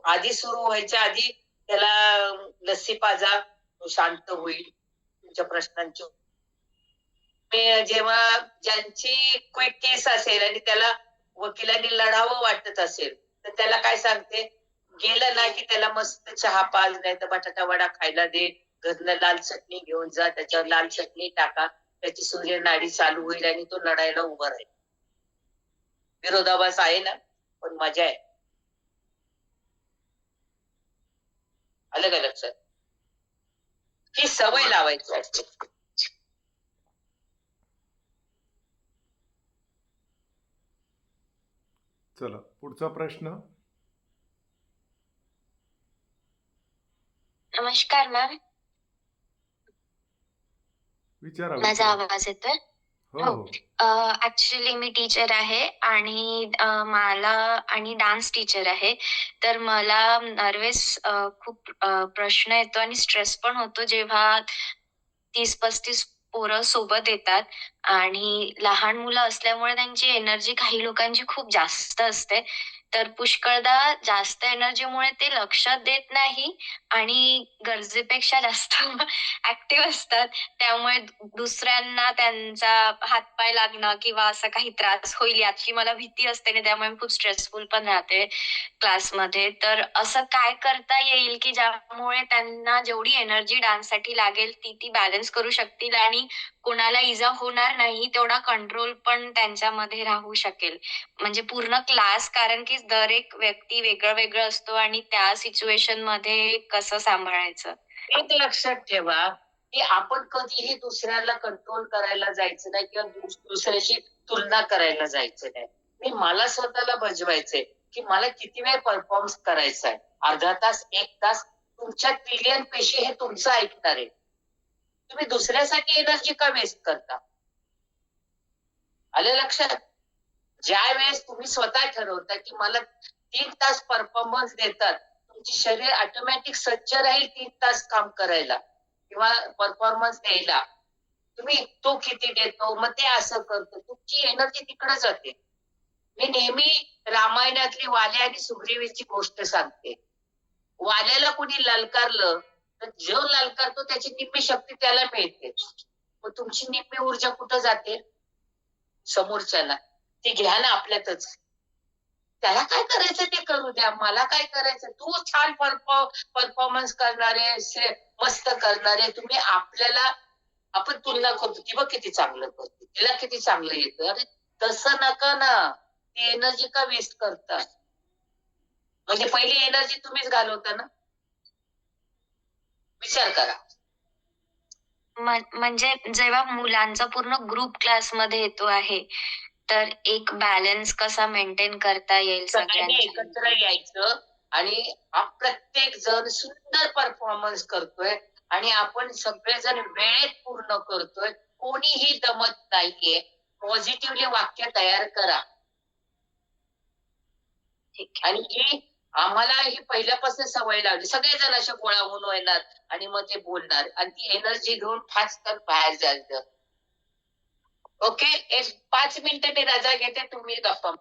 आधी सुरू व्हायच्या आधी त्याला लस्सी पाजा, तो शांत होईल. तुमच्या प्रश्नांची जेव्हा ज्यांची क्विक केस असेल आणि त्याला वकिलांनी लढावं वाटत असेल तर त्याला काय सांगते, गेलं ना की त्याला मस्त चहा पाज, नाही तर बटाटा वडा खायला दे, घरनं लाल चटणी घेऊन जा, त्याच्यावर लाल चटणी टाका, त्याची सूर्यनाडी चालू होईल आणि तो लढायला उभा राहील. विरोधाभास आहे ना, पण मजा आहे. आलं का लक्षात? ही सवय लावायची असते. चला पुढचा प्रश्न. नमस्कार मॅम, विचारा. माझा आवाज येतोय? हो हो. ऍक्च्युली मी टीचर आहे आणि मला आणि डान्स टीचर आहे. तर मला नर्वस खूप प्रश्न येतो आणि स्ट्रेस पण होतो जेव्हा 30-35 पोरं सोबत येतात आणि लहान मुलं असल्यामुळे त्यांची एनर्जी काही लोकांची खूप जास्त असते. तर पुष्कळदा जास्त एनर्जीमुळे ते लक्ष देत नाही आणि गरजेपेक्षा जास्त ऍक्टिव्ह असतात. त्यामुळे दुसऱ्यांना त्यांचा हातपाय लागणं किंवा असा काही त्रास होईल याची मला भीती असते आणि त्यामुळे मी खूप स्ट्रेसफुल पण राहते क्लासमध्ये. तर असं काय करता येईल की ज्यामुळे त्यांना जेवढी एनर्जी डान्ससाठी लागेल ती बॅलन्स करू शकतील आणि कोणाला इजा होणार नाही, तेवढा कंट्रोल पण त्यांच्यामध्ये राहू शकेल. म्हणजे पूर्ण क्लास, कारण की दर एक व्यक्ती वेगळं वेगळं असतो आणि त्या सिच्युएशन मध्ये कसं सांभाळायचं. एक लक्षात ठेवा की आपण कधीही दुसऱ्याला कंट्रोल करायला जायचं नाही किंवा दुसऱ्याशी तुलना करायला जायचं नाही. मी मला स्वतःला बजवायचंय की मला किती वेळ परफॉर्म करायचा आहे. अर्धा तास, 1 तास. तुमच्या ट्रिलियन पेशी हे तुमचं ऐकणार आहे. तुम्ही दुसऱ्यासाठी एनर्जी का वेस्ट करता? आलं लक्षात? ज्या वेळेस तुम्ही स्वतः ठरवता की मला 3 तास परफॉर्मन्स देतात, तुमची शरीर ऑटोमॅटिक सज्ज राहील 3 तास काम करायला किंवा परफॉर्मन्स द्यायला. तुम्ही तो किती देतो, मग ते असं करतो, तुमची एनर्जी तिकडे जाते. मी नेहमी रामायणातली वाल्या आणि सुग्रीवीची गोष्ट सांगते. वाल्याला कोणी ललकारलं तर जो ललकारतो त्याची निम्मी शक्ती त्याला मिळते. मग तुमची निम्मी ऊर्जा कुठं जाते? समोरच्याला. ती घ्या ना आपल्यातच. त्याला काय करायचं ते करू द्या, मला काय करायचं. तू छान परफॉर्मन्स करणारे, मस्त करणारे, तुम्ही आपण तुलना करतो की बघ किती चांगलं करते, तिला किती चांगलं येतं. अरे तसं नका ना, ती एनर्जी का वेस्ट करता? म्हणजे पहिली एनर्जी तुम्हीच घालवता ना. विचार करा. म्हणजे जेव्हा मुलांचा पूर्ण ग्रुप क्लासमध्ये येतो आहे, तर एक बॅलन्स कसा मेंटेन करता येईल सगळ्यांनी सगळ्यांच्या? एकत्र यायचं आणि प्रत्येक जण सुंदर परफॉर्मन्स करतोय आणि आपण सगळेजण वेळेत पूर्ण करतोय. कोणीही दमत नाहीये. पॉझिटिव्हली वाक्य तयार करा. ठीक आहे. आणि ही आम्हाला ही पहिल्यापासून सवय लावली. सगळेजण असे गोळा होऊन येणार आणि मग ते बोलणार आणि ती एनर्जी घेऊन फास्ट बाहेर जायचं. ओके, 5 मिनिटं मी रजा घेते, तुम्ही गप्पा.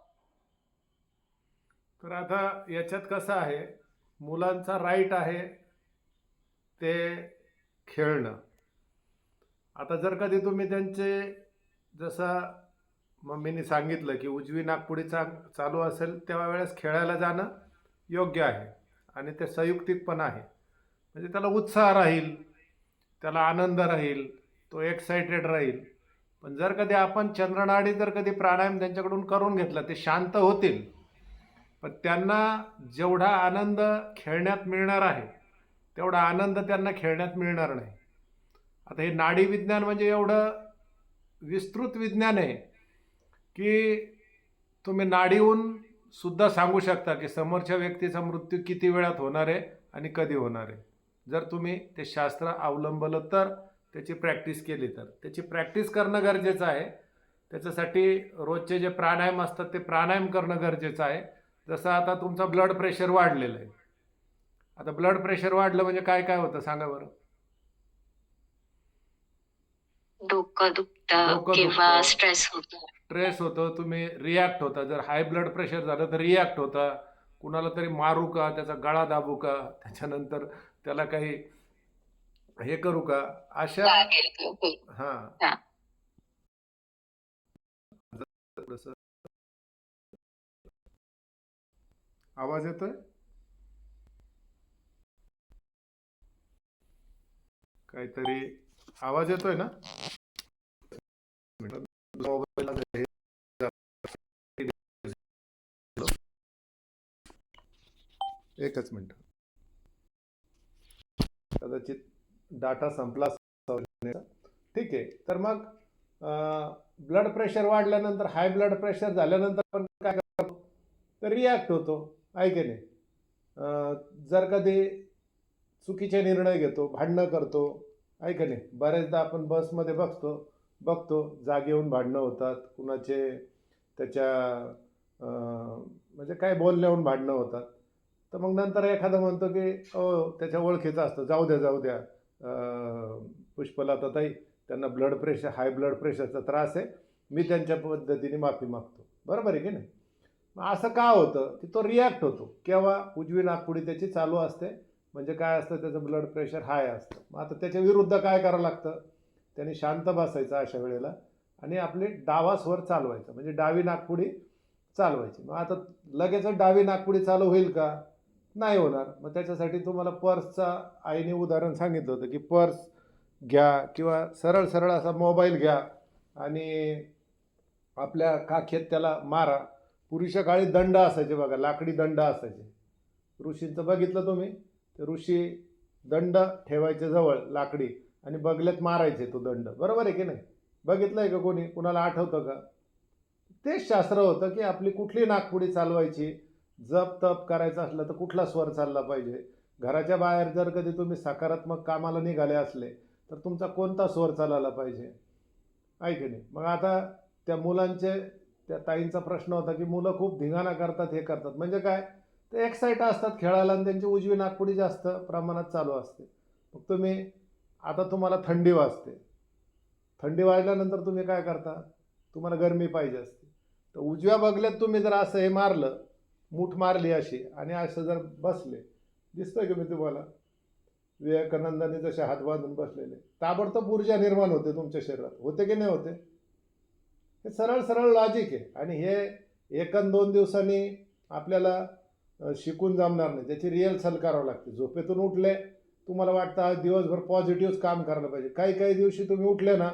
तर आता याच्यात कसं आहे, मुलांचा राईट आहे ते खेळणं. आता जर कधी तुम्ही त्यांचे, जसं मम्मीने सांगितलं की उजवी नागपुडी चालू असेल तेव्हा वेळेस खेळायला जाणं योग्य आहे आणि ते संयुक्तिक पण आहे. म्हणजे त्याला उत्साह राहील, त्याला आनंद राहील, तो एक्साइटेड राहील. पण जर कधी आपण चंद्रनाडी जर कधी प्राणायाम त्यांच्याकडून करून घेतला, ते शांत होतील, पण त्यांना जेवढा आनंद खेळण्यात मिळणार आहे तेवढा आनंद त्यांना खेळण्यात मिळणार नाही. आता हे नाडी विज्ञान म्हणजे एवढं विस्तृत विज्ञान आहे की तुम्ही नाडीहून सुद्धा सांगू शकता की समोरच्या व्यक्तीचा मृत्यू किती वेळात होणार आहे आणि कधी होणार आहे. जर तुम्ही ते शास्त्र अवलंबलं तर, त्याची प्रॅक्टिस केली तर. त्याची प्रॅक्टिस करणं गरजेचं आहे. त्याच्यासाठी रोजचे जे प्राणायाम असतात ते प्राणायाम करणं गरजेचं आहे. जसं आता तुमचा ब्लड प्रेशर वाढलेलं आहे. आता ब्लड प्रेशर वाढलं म्हणजे काय काय होतं सांगा बरं? डोकं दुखतं किंवा स्ट्रेस होतो. स्ट्रेस होतं, तुम्ही रिॲक्ट होता. जर हाय ब्लड प्रेशर झालं तर रिॲक्ट होता. कुणाला तरी मारू का, त्याचा गळा दाबू का, त्याच्यानंतर त्याला काही हे करू का, अशा हां. आवाज येतोय? काहीतरी आवाज येतोय ना? एकच मिनिट. कदाचित डाटा संपला. ठीक आहे. तर मग ब्लड प्रेशर वाढल्यानंतर, हाय ब्लड प्रेशर झाल्यानंतर पण काय करतो, तर रिॲक्ट होतो, आहे की नाही? जर कधी चुकीचे निर्णय घेतो, भांडणं करतो, आहे की नाही? बऱ्याचदा आपण बसमध्ये बघतो जागे येऊन भांडणं होतात, कुणाचे त्याच्या म्हणजे काय बोलण्याहून भांडणं होतात. तर मग नंतर एखादं म्हणतो की त्याच्या ओळखीचं असतं, जाऊ द्या पुष्पलताताई, त्यांना हाय ब्लड प्रेशरचा त्रास आहे, मी त्यांच्या पद्धतीने माफी मागतो. बरोबर आहे की नाही? मग असं का होतं की तो रिॲक्ट होतो केव्हा उजवी नाकपुडी त्याची चालू असते, म्हणजे काय असतं त्याचं ब्लड प्रेशर हाय असतं. मग आता त्याच्या विरुद्ध काय करावं लागतं, त्यांनी शांत बसायचं अशा वेळेला आणि आपली डावा स्वर चालवायचा, म्हणजे डावी नाकपुडी चालवायची. मग आता लगेचच डावी नाकपुडी चालू होईल का, नाही होणार. मग त्याच्यासाठी तुम्हाला पर्सचा आईने उदाहरण सांगितलं होतं की पर्स घ्या किंवा सरळ सरळ असा मोबाईल घ्या आणि आपल्या काखेत त्याला मारा. पूर्वीच्या काळी दंड असायचे बघा, लाकडी दंड असायचे. ऋषींचं बघितलं तुम्ही, ते ऋषी दंड ठेवायचे जवळ लाकडी आणि बगल्यात मारायचे तो दंड, बरोबर आहे की नाही? बघितलं आहे का कोणी, कुणाला आठवतं का? तेच शास्त्र होतं की आपली कुठली नाकपुडी चालवायची, जप तप करायचं असलं तर कुठला स्वर चालला पाहिजे. घराच्या बाहेर जर कधी तुम्ही सकारात्मक कामाला निघाले असले तर तुमचा कोणता स्वर चालायला पाहिजे, आहे की नाही? मग आता त्या मुलांचे, त्या ताईंचा प्रश्न होता की मुलं खूप धिंगाणा करतात, हे करतात, म्हणजे काय, ते एक्साईट असतात खेळायला आणि त्यांची उजवी नाकपुडी जास्त प्रमाणात चालू असते. मग तुम्ही, आता तुम्हाला थंडी वाजते, थंडी वाजल्यानंतर तुम्ही काय करता, तुम्हाला गरमी पाहिजे असते, तर उजव्या बगल्यात तुम्ही जर असं हे मारलं, मूठ मारली अशी आणि असं जर बसले, दिसतंय की मी तुम्हाला विवेकानंदांनी जसे हात बांधून बसलेले, ताबडतोब ऊर्जा निर्माण होते तुमच्या शरीरात, होते की नाही होते? हे सरळ सरळ लॉजिक आहे आणि हे 1-2 दिवसांनी आपल्याला शिकून जमणार नाही, त्याची रिहर्सल करावं लागते. झोपेतून उठले, तुम्हाला वाटतं आज दिवसभर पॉझिटिव्ह काम करायला पाहिजे, काही काही दिवशी तुम्ही उठले ना,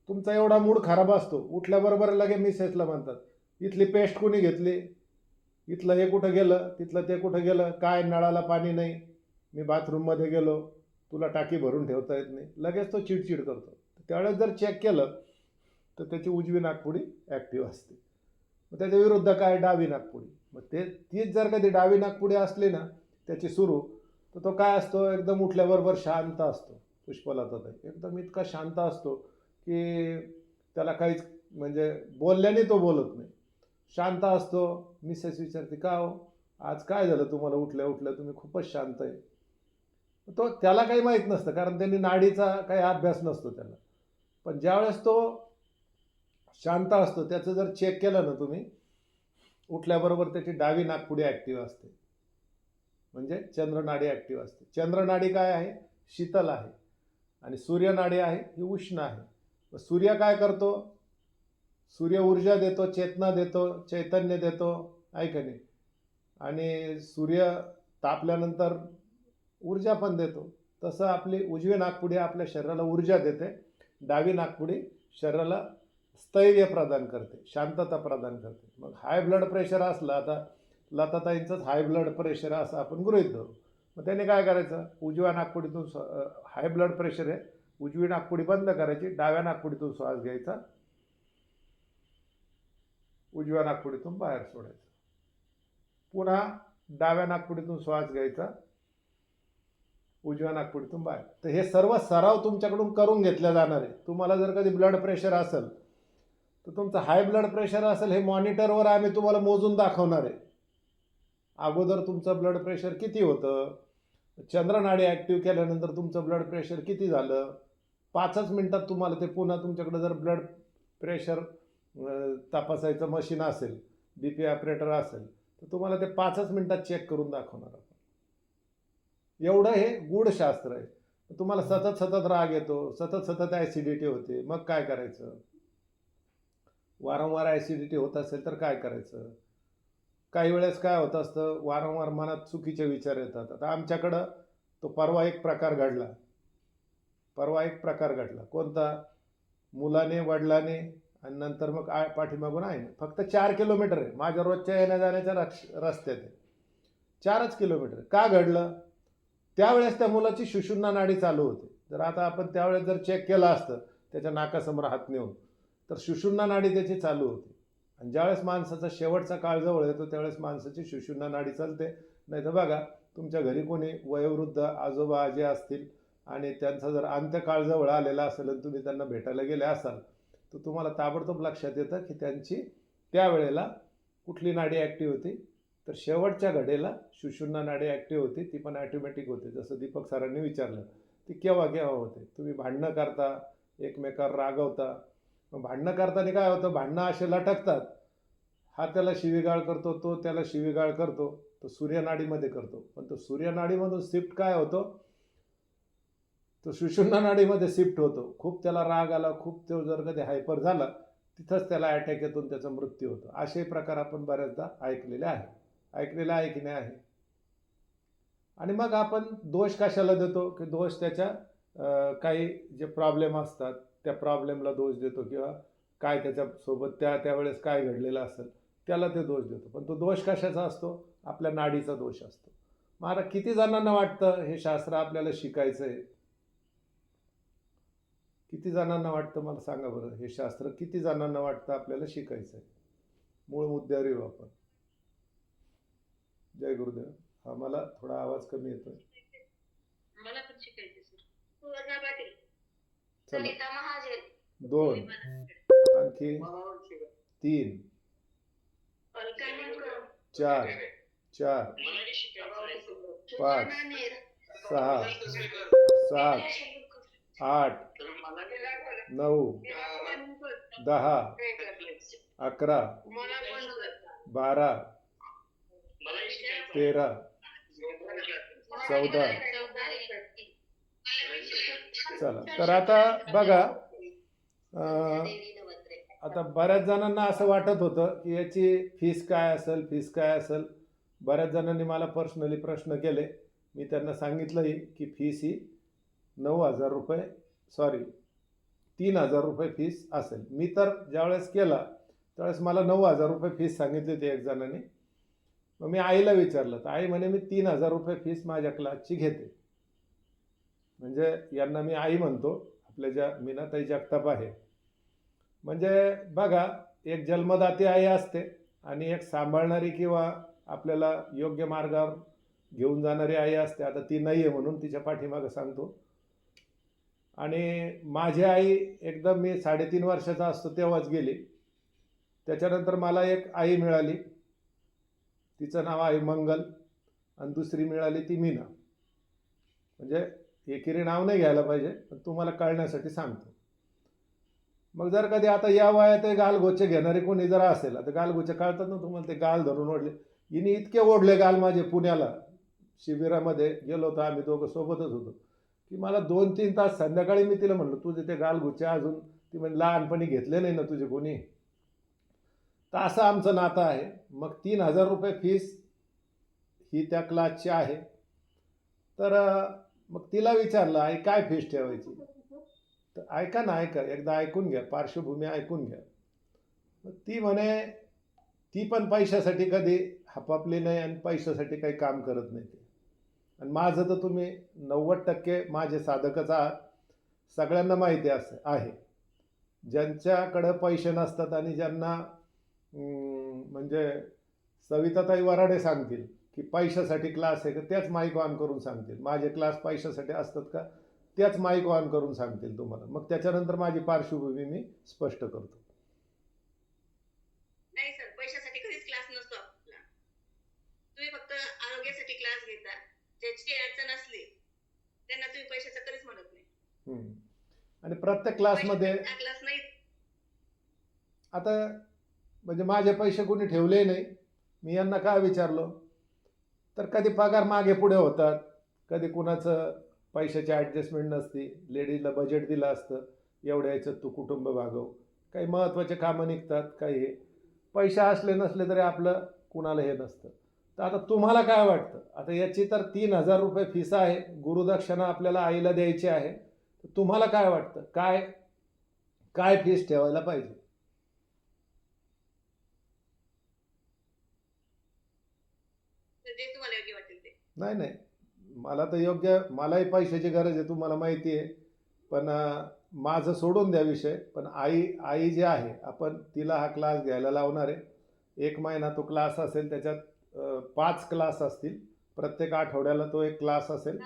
तुमचा एवढा मूड खराब असतो, उठल्याबरोबर लगे मिसेसला म्हणतात, इथली पेस्ट कोणी घेतली, इथलं हे कुठं गेलं, तिथलं ते कुठं गेलं, काय नळाला पाणी नाही, मी बाथरूममध्ये गेलो, तुला टाकी भरून ठेवता येत नाही, लगेच तो चिडचिड करतो. त्यावेळेस जर चेक केलं तर त्याची उजवी नाकपुडी ॲक्टिव्ह असते. मग त्याच्या विरुद्ध काय, डावी नाकपुडी. मग तीच जर कधी डावी नाकपुडी असली ना त्याची सुरू, तर तो काय असतो, एकदम उठल्याबरोबर शांत असतो. पुष्पलताताई एकदम इतका शांत असतो की त्याला काहीच, म्हणजे बोलल्याने तो बोलत नाही, शांत असतो. मिसेस विचारते, का हो आज काय झालं तुम्हाला, उठल्या उठल्या तुम्ही खूपच शांत आहे. तो त्याला काही माहीत नसतं, कारण त्यांनी नाडीचा काही अभ्यास नसतो त्याला. पण ज्यावेळेस तो शांत असतो, त्याचं जर चेक केलं ना तुम्ही, उठल्याबरोबर त्याची डावी नाकपुडी ॲक्टिव्ह असते, म्हणजे चंद्रनाडी ॲक्टिव्ह असते. चंद्रनाडी काय आहे, शीतल आहे, आणि सूर्यनाडी आहे ही उष्ण आहे. सूर्य काय करतो, सूर्य ऊर्जा देतो, चेतना देतो, चैतन्य देतो, आहे का नाही? आणि सूर्य तापल्यानंतर ऊर्जा पण देतो. तसं आपली उजवी नाकपुडी आपल्या शरीराला ऊर्जा देते, डावी नाकपुडी शरीराला स्थैर्य प्रदान करते, शांतता प्रदान करते. मग हाय ब्लड प्रेशर असलं, आता लताताईंचंच हाय ब्लड प्रेशर असं आपण गृहीत धरू, मग त्याने काय करायचं, उजव्या नाकपुडीतून हाय ब्लड प्रेशर आहे, उजवी नाकपुडी बंद करायची, डाव्या नाकपुडीतून श्वास घ्यायचा, उजव्या नाकपुडीतून बाहेर सोडायचं, पुन्हा डाव्या नाकपुडीतून श्वास घ्यायचा, उजव्या नाकपुडीतून बाहेर. तर हे सर्व सराव तुमच्याकडून करून घेतल्या जाणार आहे. तुम्हाला जर कधी ब्लड प्रेशर असेल तर तुमचं हाय ब्लड प्रेशर असेल, हे मॉनिटरवर आम्ही तुम्हाला मोजून दाखवणार आहे. अगोदर तुमचं ब्लड प्रेशर किती होतं, चंद्रनाडी ॲक्टिव्ह केल्यानंतर तुमचं ब्लड प्रेशर किती झालं, 5च मिनटात तुम्हाला ते पुन्हा, तुमच्याकडे जर ब्लड प्रेशर तपासायचं मशीन असेल, BP ऑपरेटर असेल, तर तुम्हाला ते 5च मिनटात चेक करून दाखवणार आपण. एवढं हे गूढ शास्त्र आहे. तुम्हाला सतत सतत राग येतो, सतत सतत ॲसिडिटी होते, मग काय करायचं? वारंवार ॲसिडिटी होत असेल तर काय करायचं? काही वेळेस काय होत असतं, वारंवार मनात चुकीचे विचार येतात. आता आमच्याकडं तो परवा एक प्रकार घडला. कोणता? मुलाने, वडिलाने आणि नंतर मग पाठीमागून आहे. फक्त 4 किलोमीटर आहे माझ्या रोजच्या येण्या जाण्याच्या रस्त्यात आहे, 4च किलोमीटर. का घडलं? त्यावेळेस त्या मुलाची सुषुम्ना नाडी चालू होती. जर आता आपण त्यावेळेस जर चेक केलं असतं त्याच्या नाकासमोर हात नेऊन, तर सुषुम्ना नाडी त्याची चालू होती. आणि ज्यावेळेस माणसाचा शेवटचा काळ जवळ येतो त्यावेळेस माणसाची सुषुम्ना नाडी चालते. नाही तर बघा, तुमच्या घरी कोणी वयोवृद्ध आजोबा आजी असतील आणि त्यांचा जर अंत्यकाळ जवळ आलेला असेल आणि तुम्ही त्यांना भेटायला गेले असाल, तर तुम्हाला ताबडतोब लक्षात येतं की त्यांची त्यावेळेला कुठली नाडी ॲक्टिव्ह होती. तर शेवटच्या घडीला सुषुम्ना नाडी ॲक्टिव्ह होती, ती पण ॲटोमॅटिक होते. जसं दीपक सरांनी विचारलं, ती केव्हा होते? तुम्ही भांडणं करता, एकमेकावर रागवता. मग भांडणं करताना काय होतं, भांडणं असे लटकतात, हा त्याला शिवीगाळ करतो, तो त्याला शिवीगाळ करतो, तो सूर्यनाडीमध्ये करतो. पण तो सूर्यनाडीमधून शिफ्ट काय होतो, तो सुषुम्ना नाडीमध्ये शिफ्ट होतो. खूप त्याला राग आला, खूप तो जर कधी हायपर झाला, तिथंच त्याला अटॅक येतो, त्याचा मृत्यू होतो. असे प्रकार आपण बऱ्याचदा ऐकलेले आहे की नाही आहे. आणि मग आपण दोष कशाला देतो, की दोष त्याच्या काही जे प्रॉब्लेम असतात त्या प्रॉब्लेमला दोष देतो, किंवा काय त्याच्यासोबत त्यावेळेस काय घडलेलं असेल त्याला ते दोष देतो. पण तो दोष कशाचा असतो, आपल्या नाडीचा दोष असतो. मग आता किती जणांना वाटतं हे शास्त्र आपल्याला शिकायचं आहे? किती जणांना वाटतं, मला सांगा बरं, हे शास्त्र किती जणांना वाटतं आपल्याला शिकायचं आहे? मूळ मुद्द्यावर येऊ आपण. जय गुरुदेव. हा, मला थोडा आवाज कमी येतोय. मला पण शिकायचं सर. चला, 2 आणखी 3 4 4 5 6 7 8 9 10 11 12 13 14. चला, तर आता बघा, आता बऱ्याच जणांना असं वाटत होतं की याची फीस काय असेल. बऱ्याच जणांनी मला पर्सनली प्रश्न केले. मी त्यांना सांगितलंही की फीस ही 9,000 रुपये, सॉरी 3,000 रुपये फीस असेल. मी तर ज्यावेळेस केला त्यावेळेस मला 9,000 रुपये फीस सांगितली होती एक जणांनी. मग मी आईला विचारलं, तर आई म्हणे मी 3,000 रुपये फीस माझ्या क्लासची घेते. म्हणजे यांना मी आई म्हणतो, आपल्या ज्या मीनाताई जगताप आहे. म्हणजे बघा, एक जन्मदाती आई असते आणि एक सांभाळणारी किंवा आपल्याला योग्य मार्गावर घेऊन जाणारी आई असते. आता ती नाही आहे म्हणून तिच्या पाठीमागं सांगतो. आणि माझी आई एकदम मी 3.5 वर्षाचा असतो तेव्हाच गेली. त्याच्यानंतर मला एक आई मिळाली, तिचं नाव आहे मंगल, आणि दुसरी मिळाली ती मीना. म्हणजे एकेरी नाव नाही घ्यायला पाहिजे, पण तुम्हाला कळण्यासाठी सांगतो. मग जर कधी आता या वयात गालगोचे घेणारे कोणी जर असेल, आता गालगोचे कळतात ना तुम्हाला, ते गाल धरून ओढले. हिने इतके ओढले गाल माझे, पुण्याला शिबिरामध्ये गेलो होतो आम्ही, दोघं सोबतच होतो, की मला 2-3 तास संध्याकाळी मी तिला म्हणलं, तुझे ते गालगोचे अजून, ती म्हणजे लहानपणी घेतले नाही ना तुझे कोणी. तर असं आमचं नातं आहे. मग 3,000 रुपये फीस ही त्या क्लासची आहे. तर मग तिला विचारलं, आई काय फीस ठेवायची? तर ऐका, एकदा ऐकून घ्या, पार्श्वभूमी ऐकून घ्या. मग ती म्हणे ती पण पैशासाठी कधी हपापली नाही आणि पैशासाठी काही काम करत नाही ते. आणि माझं तर तुम्ही 90% माझे साधकच आहात. सगळ्यांना माहिती असं आहे, ज्यांच्याकडं पैसे नसतात आणि ज्यांना म्हणजे सविताताई वराडे सांगतील की पैशासाठी क्लास आहे का, त्याच माईक ऑन करून सांगतील. माझे क्लास पैशासाठी असतात का, त्याच माईक ऑन करून सांगतील तुम्हाला. मग त्याच्यानंतर माझी पार्श्वभूमी मी स्पष्ट करतो. नाही सर, पैशासाठी कधीच क्लास नसतो आपला. तुम्ही फक्त आरोग्यासाठी क्लास घेता. ज्याची अडचण असली त्यांना तुम्ही पैशाचं कधीच म्हणत नाही. आणि प्रत्येक क्लासमध्ये क्लास नाही. आता म्हणजे माझे पैसे कोणी ठेवले नाही. मी यांना काय विचारलो, तर कधी पगार मागे पुढे होतात, कधी कुणाचं पैशाची ॲडजस्टमेंट नसती, लेडीजला बजेट दिलं असतं एवढ्या याच्यात तू कुटुंब भागव, काही महत्त्वाचे कामं निघतात, काही हे पैसे असले नसले तरी आपलं कुणाला हे नसतं. तर आता तुम्हाला काय वाटतं, आता याची तर 3,000 रुपये फीस आहे, गुरुदक्षिणा आपल्याला आईला द्यायची आहे. तर तुम्हाला काय वाटतं, काय काय फीस ठेवायला पाहिजे? जे तुम्हाला योग्य वाटेल ते. नाही, मला तर योग्य, मलाही पैशाची गरज आहे, तुम्हाला माहिती आहे. पण माझं सोडून द्या विषय. पण आई जी आहे, आपण तिला हा क्लास घ्यायला लावणार आहे. 1 महिना तो क्लास असेल, त्याच्यात 5 क्लास असतील, प्रत्येक आठवड्याला तो एक क्लास असेल.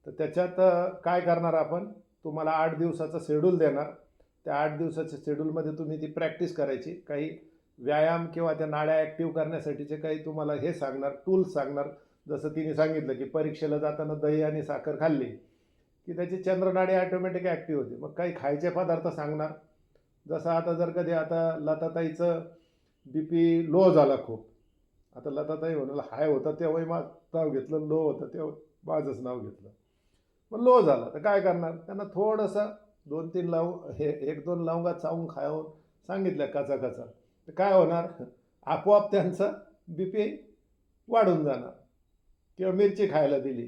तर त्याच्यात काय करणार आपण, तुम्हाला 8 दिवसाचं शेड्यूल देणार. त्या 8 दिवसाच्या शेड्यूलमध्ये तुम्ही ती प्रॅक्टिस करायची. काही व्यायाम किंवा त्या नाड्या ॲक्टिव्ह करण्यासाठीचे काही तुम्हाला हे सांगणार, टूल्स सांगणार. जसं तिने सांगितलं की परीक्षेला जाताना दही आणि साखर खाल्ली की त्याची चंद्रनाडी ॲटोमॅटिक ॲक्टिव्ह होते. मग काही खायचे पदार्थ सांगणार. जसं आता जर कधी आता लताताईचं BP लो झाला खूप. आता लताताई म्हणाला हाय होता तेव्हाही माझं नाव घेतलं, लो होतं तेव्हा माझंच नाव घेतलं. मग लो झाला तर काय करणार, त्यांना थोडंसं 2-3 हे 1-2 लवंगा चावून खाऊन सांगितलं कचा कचा, तर काय होणार, आपोआप त्यांचं BP वाढून जाणार. किंवा मिरची खायला दिली,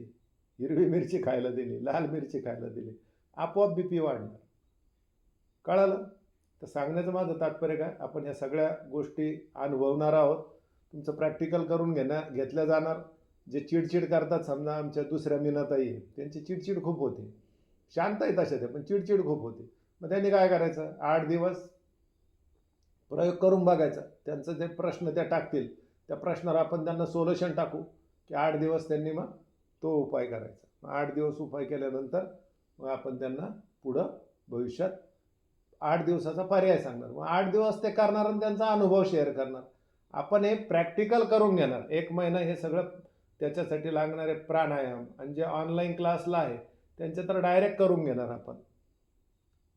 हिरवी मिरची खायला दिली, लाल मिरची खायला दिली, आपोआप BP वाढणार. कळालं? तर सांगण्याचं माझं तात्पर्य काय, आपण या सगळ्या गोष्टी अनुभवणार आहोत. तुमचं प्रॅक्टिकल करून घेतल्या जाणार. जे चिडचिड करतात, समजा आमच्या दुसऱ्या मीनाताई आहे, त्यांची चिडचिड खूप होते. शांत आहे तशा ते, पण चिडचिड खूप होते. मग त्यांनी काय करायचं, 8 दिवस प्रयोग करून बघायचा. त्यांचं जे प्रश्न त्या टाकतील त्या प्रश्नावर आपण त्यांना सोल्युशन टाकू, की 8 दिवस त्यांनी मग तो उपाय करायचा. मग 8 दिवस उपाय केल्यानंतर मग आपण त्यांना पुढं भविष्यात 8 दिवसाचा पर्याय सांगणार. मग 8 दिवस ते करणार आणि त्यांचा अनुभव शेअर करणार. आपण हे प्रॅक्टिकल करून घेणार 1 महिना. हे सगळं त्याच्यासाठी लागणारे प्राणायाम आणि जे ऑनलाईन क्लासला आहे त्यांचे तर डायरेक्ट करून घेणार आपण.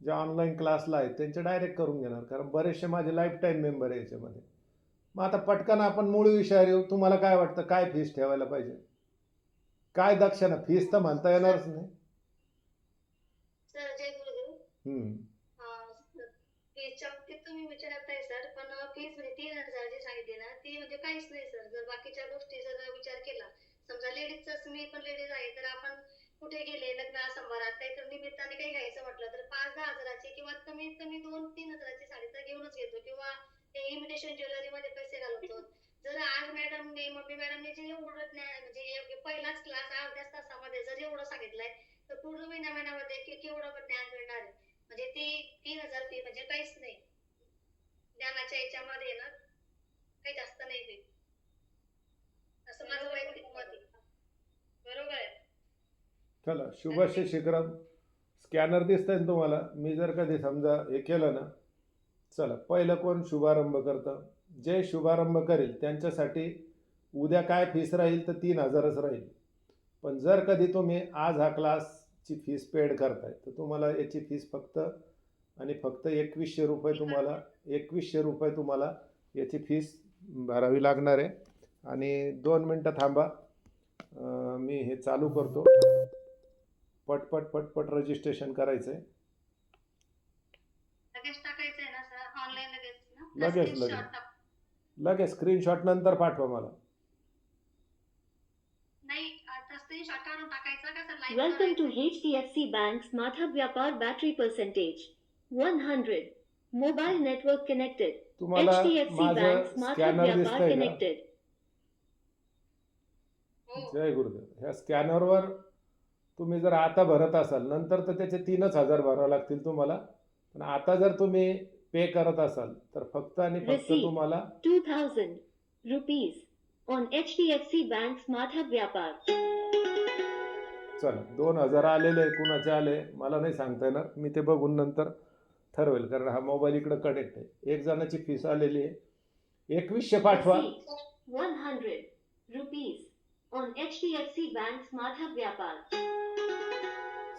जे ऑनलाईन क्लासला आहेत त्यांचे डायरेक्ट करून घेणार, कारण बरेचसे माझे लाईफ टाईम मेंबर आहे याच्यामध्ये. मग आता पटकन आपण मूळ विषयावर येऊ. तुम्हाला काय वाटतं, काय फीस ठेवायला पाहिजे, काय दक्षिणा? फीस तर म्हणता येणारच नाही. सर जय गुरुदेव. हम्म. फीसच्या बाबतीत तुम्ही विचारत आहे सर, पण फीस म्हणजे 3,000 जे सांगितले ना ती म्हणजे काहीच नाही सर. जर बाकीच्या गोष्टी जर विचार केला, समजा लेडीजच, मी पण लेडीज आहे, तर आपण कुठे गेले लग्न समारंभात काहीतरी निमित्ताने काही घ्यायचं म्हटलं तर 5-10 हजाराची किंवा कमीत कमी 2-3 हजाराची साडी तर घेऊनच घेतो, किंवा ते इमिटेशन ज्वेलरी मध्ये पैसे घालवतो. जर आज मॅडमने, मम्मी मॅडमने जे एवढं ज्ञान, म्हणजे पहिलाच क्लास अर्ध्या तासामध्ये जर एवढं सांगितलंय, तर पूर्ण महिन्यामध्ये केवढं ज्ञान मिळणार आहे. म्हणजे ती 3,000 फी म्हणजे काहीच नाही. ज्ञानाच्या याच्यामध्ये ना काही जास्त नाही फी, असं माझं वैयक्तिक मत आहे. बरोबर आहे. चला, शुभस्य शीघ्रम. स्कॅनर दिसतंय ना तुम्हाला? मी जर कधी समजा हे केलं ना, चला पहिलं कोण शुभारंभ करतं? जे शुभारंभ करेल त्यांच्यासाठी उद्या काय फीस राहील तर 3,000च राहील. पण जर कधी तुम्ही आज हा क्लासची फीस पेड करताय तर तुम्हाला याची फीस फक्त आणि फक्त 2100 रुपये तुम्हाला 2100 रुपये तुम्हाला याची फीस भरावी लागणार आहे. आणि 2 मिनटं थांबा, मी हे चालू करतो. पटपट पटपट रजिस्ट्रेशन करायचं आहे. लगेच टाकायचं आहे ना सर, ऑनलाईन लगेच ना? लगेच Screenshot लगेच टाक. लगेच स्क्रीनशॉट नंतर पाठवा मला. नाही, आता स्क्रीनशॉट काढून टाकायचा का sir? Live Welcome to HDFC Bank's Madhav Vyapar battery percentage 100. Mobile network connected. तुम्हाला HDFC माझं Bank's Madhav स्कॅनर Vyapar दिसतंय का? connected. जय गुरुदेव. ह्या स्कॅनरवर तुम्ही जर आता भरत असाल, नंतर तर त्याचे 3,000 भरावे लागतील तुम्हाला. पण आता जर तुम्ही पे करत असाल तर फक्त आणि फक्त Receipt. तुम्हाला 2,000 rupees on HDFC Bank's Madhav Vyapar. चला 2,000 आलेले, कुणाचे आले मला नाही सांगता येणार. मी ते बघून नंतर ठरवेल, कारण हा मोबाईल इकडं कनेक्ट आहे. एक जणाची फीस आलेली आहे. 2100 पाठवा. Receipt 100 rupees on HDFC Bank's Madhav Vyapar.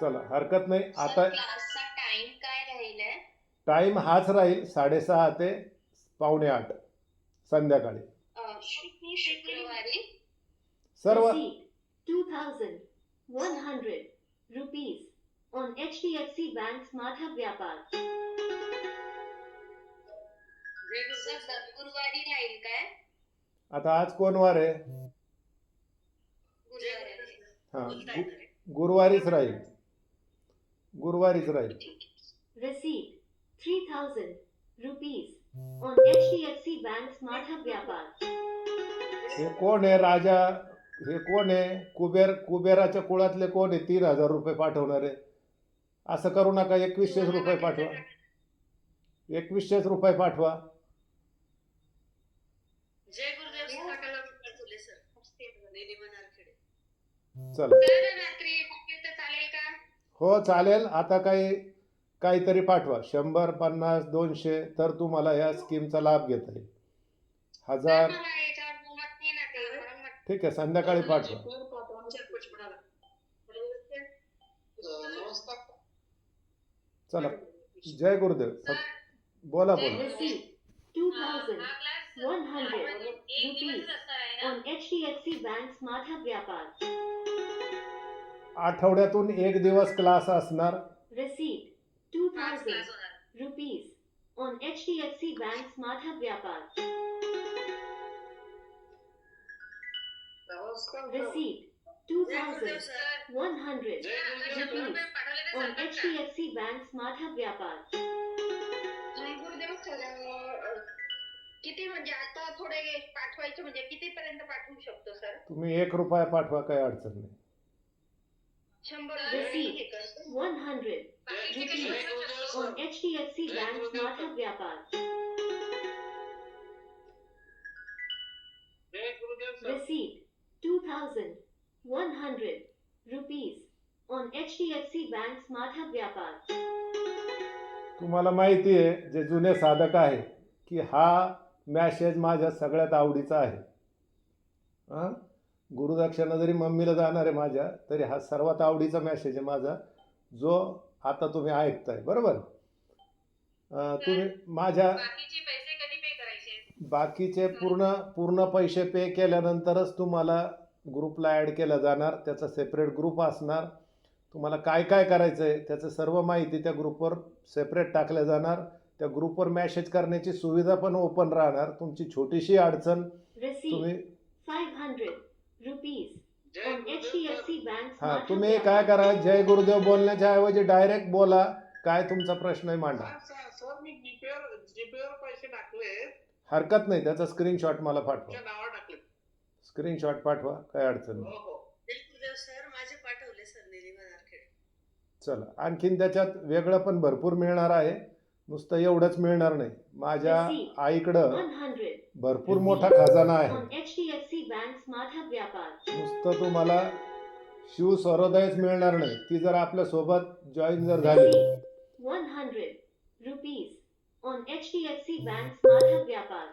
चला हरकत नाही. आता क्लासचा टाइम काय राहील आहे? टाईम हाच राहील, 6:30 ते 7:45 संध्याकाळी. शुक्रवारी सर्व Receipt 2,100 rupees on HDFC Bank's Madhav Vyapar. गुरुवारी राहील काय? आता आज कोण वार आहे? हां, गुरुवारीच राहील. गुरुवारीच राहील. Receipt 3,000 rupees on HDFC Bank's Madhav Vyapar. हे कोण आहे राजा? हे कोण आहे? कुबेराच्या कुळातले कोण आहे 3,000 रुपये पाठवणारे? असं करू नका. 2100 रुपये पाठवा. 2100 रुपये पाठवा. जय गुरुदेव. टाकायला तुले सर. नेनिमा नारखेडे. चला, सर रात्री टाकले तर चालेल का? हो चालेल. आता काहीतरी पाठवा. 100, 50, 200 तर तुम्हाला या स्कीमचा लाभ घेता येईल. 1000 मला याच्यावर जमत नाही ना ते, म्हणून म्हटलं. ठीक आहे, संध्याकाळी पाठवा. चला, जय गुरुदेव. बोला बोला. Receipt 2,000 हा class 100 rupees on HDFC Bank Smartha Vyapar. आठवड्यातून एक दिवस क्लास असणार. Receipt 2000 rupees on HDFC Bank Smartha Vyapar. Receipt 2100 rupees on HDFC Bank Smartha Vyapar. Gurudev sir किती म्हणजे आता थोडे पाठवायचे म्हणजे किती पर्यंत पाठवू शकतो सर? तुम्ही 1 रुपया पाठवा, काही अडचण नाही. 100 Receipt 100 rupees on HDFC Bank Smartha Vyapar. Receipt 2100 rupees on HDFC Bank Smartha Vyapar. तुम्हाला माहिती आहे, जे जुने साधक आहे, की हा मॅसेज माझ्या सगळ्यात आवडीचा आहे. हां, गुरुदक्षिणा जरी मम्मीला जाणार आहे माझ्या, तरी हा सर्वात आवडीचा मॅसेज आहे माझा, जो आता तुम्ही ऐकताय. बरोबर. तुम्ही माझ्या बाकीचे पैसे कधी पे करायचे? बाकीचे पूर्ण पैसे पे केल्यानंतरच तुम्हाला ग्रुपला ॲड केला जाणार. त्याचा सेपरेट ग्रुप असणार. तुम्हाला काय काय करायचं आहे त्याचं सर्व माहिती त्या ग्रुपवर सेपरेट टाकल्या जाणार. त्या ग्रुपवर मॅसेज करण्याची सुविधा पण ओपन राहणार. तुमची छोटीशी अडचण Receipt तुम्ही 500 rupees on HDFC Bank हां, Smartha तुम्ही Vyapar. काय करा, जय गुरुदेव बोलण्याच्या ऐवजी डायरेक्ट बोला. काय तुमचा प्रश्न आहे मांडा. सर मी जीपेवर पैसे टाकले, हरकत नाही. त्याचा स्क्रीनशॉट मला पाठवा. तुमच्या नावावर टाकले. स्क्रीनशॉट पाठवा, काय अडचण नाही. हो. गुरुदेव सर माझे पाठवले सर निलिमा नारखेड. चला, आणखीन त्याच्यात वेगळं पण भरपूर मिळणार आहे. नुसतं एवढंच मिळणार नाही. माझ्या आईकडं 100 भरपूर मोठा खजाना आहे. on HDFC Bank Smartha Vyapar. नुसतं तुम्हाला शिव सरोदयच मिळणार नाही. ती जर आपल्यासोबत जॉईन जर झाली. Receipt 100 rupees on HDFC Bank Smartha Vyapar.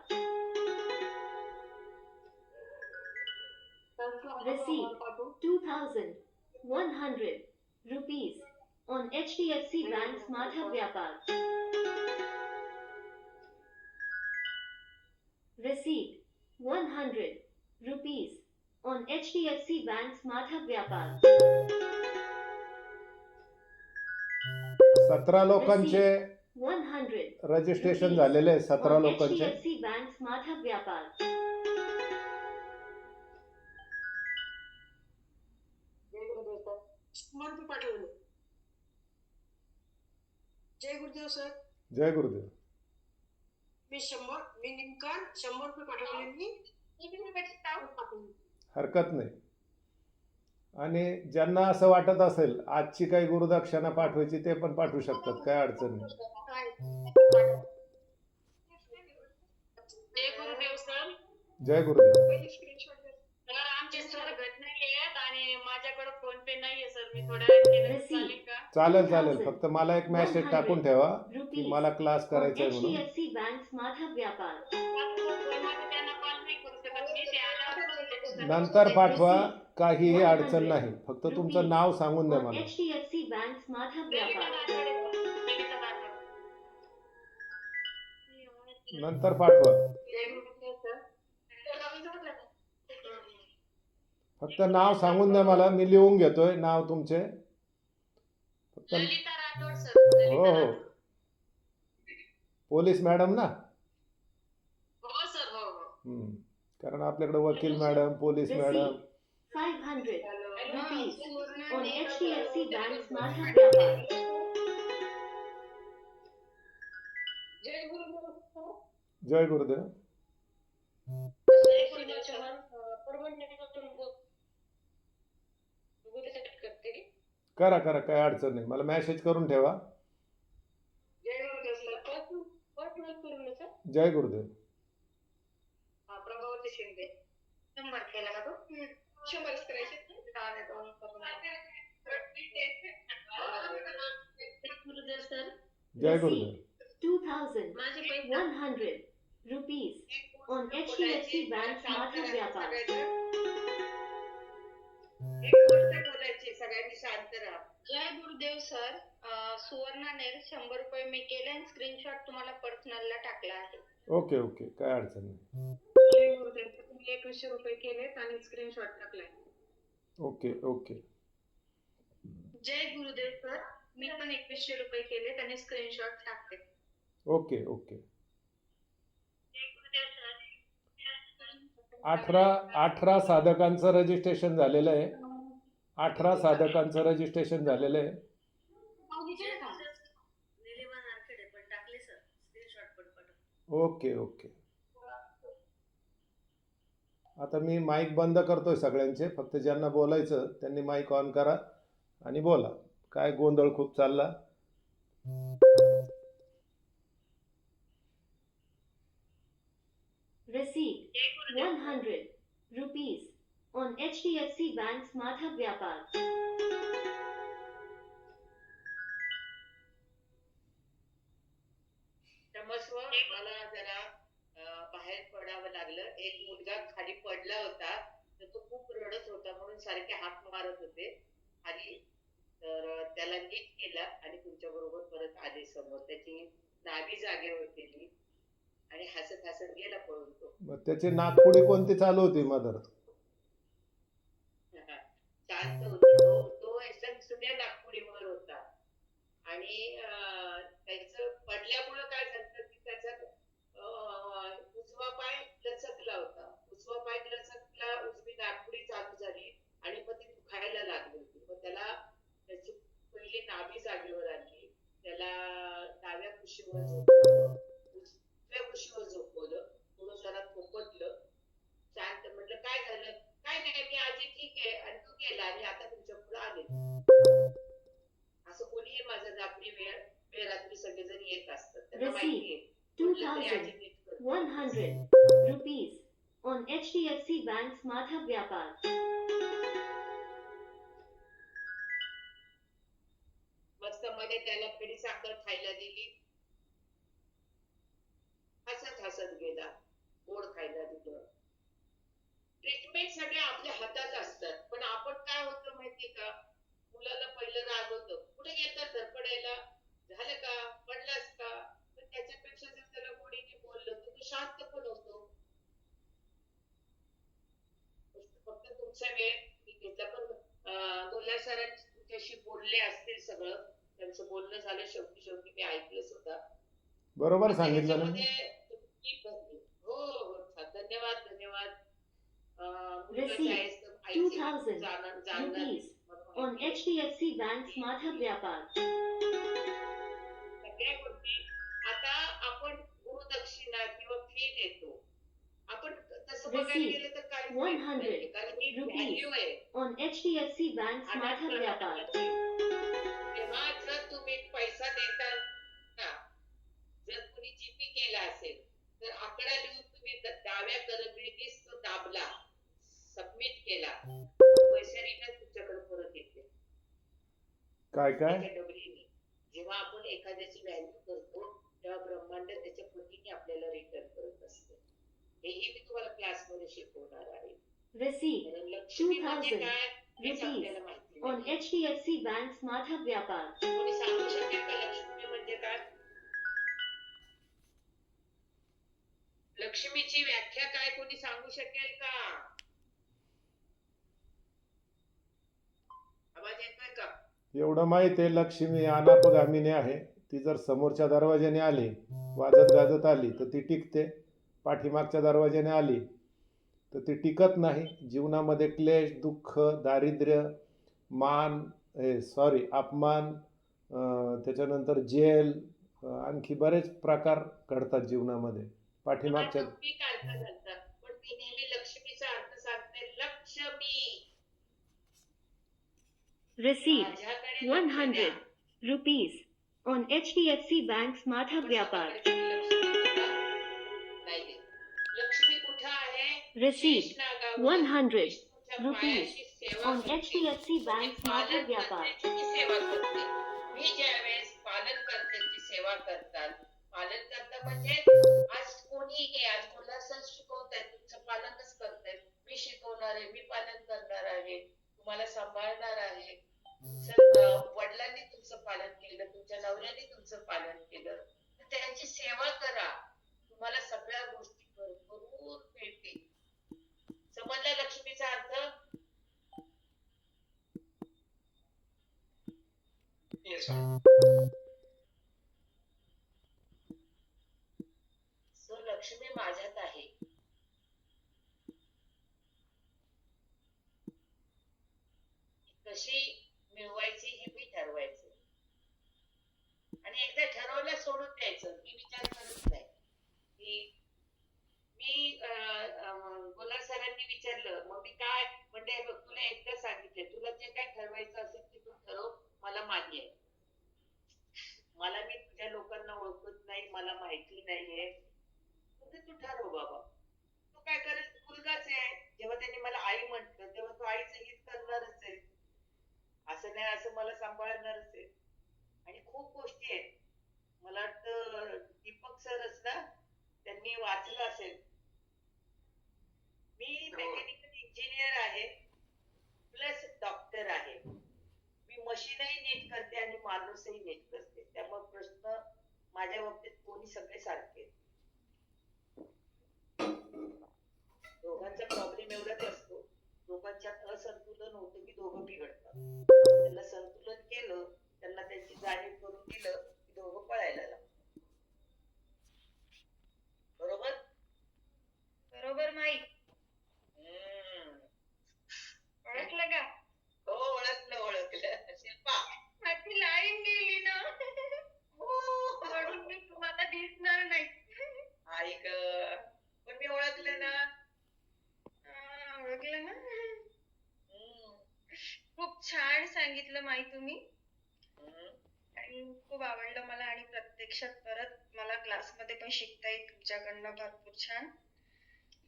Receipt 2100 rupees on HDFC Bank Smartha Vyapar. Receipt 100 rupees on HDFC Bank Smartha Vyapar. 17 लोकांचे 100 रजिस्ट्रेशन झालेले आहे. 17 on लोकांचे. HDFC Bank Smartha Vyapar. पाठवले. जय गुरुदेव सर. जय गुरुदेव. मी नेमका 100 रुपये पाठवले. मी हरकत नाही. आणि ज्यांना असं वाटत असेल आजची काही गुरुदक्षिणा पाठवायची, ते पण पाठवू शकतात, काय अडचण नाही. जय गुरुदेव सर. जय गुरुदेव. सर आमचे सर घट नाही आहेत आणि माझ्याकडे फोन पे नाहीये सर. मी थोड्या वेळात केलं चालेल का? चालेल. फक्त मला एक मेसेज टाकून ठेवा की मला क्लास on करायचा आहे म्हणून. HDFC Bank Smartha Vyapar. त्यांना कॉल नाही करू शकत मी. ते आल्यावर नंतर पाठवा, काहीही अडचण नाही. फक्त तुमचं नाव सांगून द्या on मला. HDFC Bank Smartha Vyapar. नंतर पाठवा. फक्त नाव सांगून द्या मला, मी लिहून घेतोय नाव तुमचे. फक्त ललिता राठोड सर. हो. पोलीस मॅडम ना. हो सर. हो. कारण आपल्याकडे वकील madam, police madam. 500 rupees on HDFC Bank Smartha Vyapar. जय गुरुदेव. करा, काय अडचण नाही. मला मेसेज करून ठेवा. जय गुरुदेव. प्रभावती शिंदे. 100 केला का तो? 100 करायचे. गुरुदेव सर. जय Gurudev. 2100 rupees on HDFC Bank Smartha Vyapar. एक गोष्ट बोलायची, सगळ्यांनी शांत राहा. जय गुरुदेव सर. सुवर्णा नेर 100 रुपये मी केले आणि स्क्रीनशॉट तुम्हाला पर्सनलला टाकला आहे. ओके, काय अडचण नाही. मी 2100 रुपये केलेत आणि स्क्रीनशॉट टाकलाय. Okay okay. जय गुरुदेव सर, मी पण 2100 रुपये केलेत आणि स्क्रीनशॉट टाकते. Okay okay. जय गुरुदेव सर. 18 साधकांचं रजिस्ट्रेशन झालेलं आहे. 18 साधकांचं रजिस्ट्रेशन झालेलं आहे. Okay okay. आता मी माईक बंद करतोय सगळ्यांचे. फक्त ज्यांना बोलायचं त्यांनी माईक ऑन करा आणि बोला. काय गोंधळ खूप चालला. Receipt 100 rupees on HDFC Bank Smart Hub Vyapar. क्षमस्व, मला जरा बाहेर पडावं लागलं. एक मुलगा खाली पडला होता तर तो खूप रडत होता म्हणून सारखे हाक मारत होते खाली. तर त्याला नीट केलं आणि तुमच्या बरोबर परत आले समोर. त्याची नाभी जागेवर केली आणि हसत हसत गेला पळून तो. मग त्याची नागपुडी कोणती चालू होती मदर? शांत होती. तो एकदम सुन्या नागपुडीवर होता आणि त्याचं पडल्यामुळं काय झालं की त्याचा उजवा पाय लचकला होता. उजवा पाय लचकला, उजवी नागपुडी चालू झाली आणि मग ती दुखायला लागली होती. मग त्याला त्याची पहिली नाभी जागेवर आली. त्याला डाव्या कुशीवर झोपवलं, उजव्या कुशीवर झोपवलं. थोडं जरा थोपटलं. शांत म्हटलं काय झालं? काय नाही, मी आजी ठीक आहे. आणि तू गेला आणि आता तुमच्या पुढे आले. असं कोणीही माझा रात्री वेळ रात्री सगळेजण येत असतात. त्यांना माहिती आहे. 2100 rupees on HDFC Bank Smart Hub Vyapar. मस्त मध्ये त्याला पिढी साखर खायला दिली. हसत हसत गेला. गोड खायला दिलं. ट्रीटमेंट सगळ्या आपल्या हातात असतात. पण आपण काय होतं माहितीये का, मुलाला पहिलं रागवतं, कुठे गेलं धडपडायला, झालं का, पडलास का. पण त्याच्यापेक्षा जर त्याला गोडीने बोललं तर तो शांत पण होतो. फक्त तुमचा वेळ मी घेतला. पण गोल्हार सरांनी तुमच्याशी बोलले असतील सगळं. त्यांचं बोलणं झालं शेवटी शेवटी मी ऐकलं सुद्धा. बरोबर सांगितलं ना. हो हो, धन्यवाद धन्यवाद. Receipt 2000 rupees on HDFC Bank Smart Hub Vyapar. सगळ्या गोष्टी आता आपण गुरुदक्षिणा किंवा फी देतो. आपण तसं बघायला गेलं तर काही 100 कारण ही rupees व्हॅल्यू आहे. on HDFC Bank Smart Hub Vyapar. तेव्हा जर तुम्ही पैसा देता ना, जर कुणी जीपी केला असेल तर आकडा लिहून तुम्ही डाव्या करगडीनेच तो दाबला, सबमिट केला, पैसे रिटर्न तुमच्याकडे परत येते. काय काय? त्याच्या डबलीने. जेव्हा आपण एखाद्याची व्हॅल्यू करतो तेव्हा ब्रह्मांड त्याच्या पटीने आपल्याला रिटर्न करत असते. हेही मी तुम्हाला क्लासमध्ये शिकवणार आहे. Receipt कारण लक्ष्मी म्हणजे 2000 काय हेच आपल्याला rupees माहिती on नाही. HDFC Bank Smart Hub Vyapar. कोणी सांगू शकेल का लक्ष्मी म्हणजे काय? लक्ष्मीची व्याख्या काय कोणी सांगू शकेल का? आवाज येतोय का? एवढं माहिती आहे, लक्ष्मी अनापगामिनी आहे. ती जर समोरच्या दरवाज्याने आली, वाजत गाजत आली तर ती टिकते. पाठीमागच्या दरवाज्याने आली तर ती टिकत नाही. जीवनामध्ये क्लेश, दुःख, दारिद्र्य, अपमान, त्याच्यानंतर जेल, आणखी बरेच प्रकार घडतात जीवनामध्ये. पाठीमागच्या लौकिक अर्थ घालतात, पण मी नेहमी लक्ष्मीचा अर्थ सांगते. लक्ष्मी. Receipt माझ्याकडे 100 rupees on HDFC Bank Smart Hub Vyapar. Lakshmi कुठं आहे? Receipt शेषनागावर. 100 विष्णूच्या rupees पायाची सेवा on करते. HDFC Bank Smart Hub Vyapar. पालनकर्त्याची सेवा करते. मी ज्यावेळेस पालनकर्त्याची सेवा करतात, पालनकर्ता म्हणजे आज कोणीही, आज कोणाला सण शिकवतायत, तुमचं पालनच करतायत. मी शिकवणार आहे, मी पालन करणार आहे, तुम्हाला सांभाळणार आहे. वडिलांनी तुमचं पालन केलं, तुमच्या नवऱ्याने तुमचं पालन केलं, तर त्यांची सेवा करा. तुम्हाला सगळ्या गोष्टी भरपूर मिळतील. समजला लक्ष्मीचा अर्थ? Yes madam. सो लक्ष्मी माझ्यात आहे. कशी मिळवायची हे मी ठरवायचं आणि एकदा ठरवलं सोडून द्यायचं. मी विचार करत नाही की मी बोलार सरांनी विचारलं मग मी काय म्हणते, हे बघ तुला एकदा सांगितले, तुला जे काय ठरवायचं असेल ते तू ठरव, मला मान्य आहे. मला मी तुझ्या लोकांना ओळखत नाही, मला माहिती नाहीये, तू ठरव बाबा. तू काय करेल, मुलगाच आहे. जेव्हा त्यांनी मला आई म्हटलं तेव्हा तू आईचं हित करणारच आहे. असं नाही असं मला सांभाळणारच आहे. आणि खूप गोष्टी आहेत. मला वाटतं दीपक सरच ना, त्यांनी वाचलं असेल. मी मेकॅनिकल इंजिनियर आहे प्लस डॉक्टर आहे. मी मशीनही नीट करते आणि माणूसही नीट करते. त्यामुळे प्रश्न माझ्या बाबतीत कोणी सगळे सारखे आहेत. दोघांचा प्रॉब्लेम एवढाच असतो, दोघांच्यात असंतुलन होतं की दोघं बिघडतात. त्यांना संतुलन केलं, त्यांना त्याची जाणीव करून दिलं की दोघं पळायला लागतात. बरोबर? बरोबर माई. ओळखलं का? हो, ओळखलं. शिल्पा, माझी लाईन गेली ना म्हणून मी तुम्हाला दिसणार नाही. आई ग, पण मी ओळखलं ना. ओळखलं ना? हम्म. खूप छान सांगितलं माई तुम्ही. हम्म. आणि खूप आवडलं मला आणि प्रत्यक्षात परत मला क्लासमध्ये पण शिकता येईल तुमच्याकडनं भरपूर छान.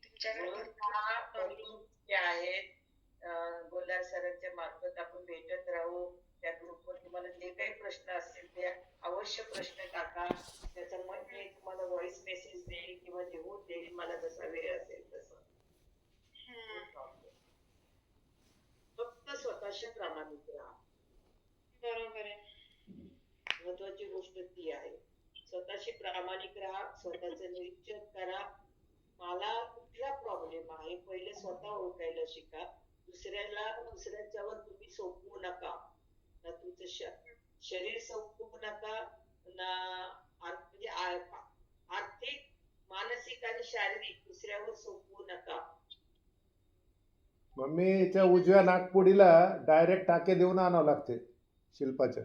तुमच्याकडे ग्रुप जे आहेत गोलार सरांच्या मार्फत आपण भेटत राहू. त्या ग्रुपवर तुम्हाला जे काही प्रश्न असतील ते अवश्य प्रश्न टाका. त्याचं मन मी तुम्हाला व्हॉइस मेसेज देईल किंवा लिहून देईल, मला जसा वेळ असेल तसं. फक्त स्वतःशी प्रामाणिक राहा. बरोबर आहे. महत्वाची गोष्ट ती आहे. स्वतःशी प्रामाणिक राहा, स्वतःचं निरीक्षण करा. मला कुठला प्रॉब्लेम आहे पहिले स्वतः ओळखायला शिका. दुसऱ्याच्यावर तुम्ही सोपवू नका. ना तुमचं शरीर सोपवू नका, ना म्हणजे आर्थिक, मानसिक आणि शारीरिक दुसऱ्यावर सोपवू नका. मम्मीच्या उजव्या नागपुडीला डायरेक्ट टाके देऊन आणावं लागते शिल्पाच्या.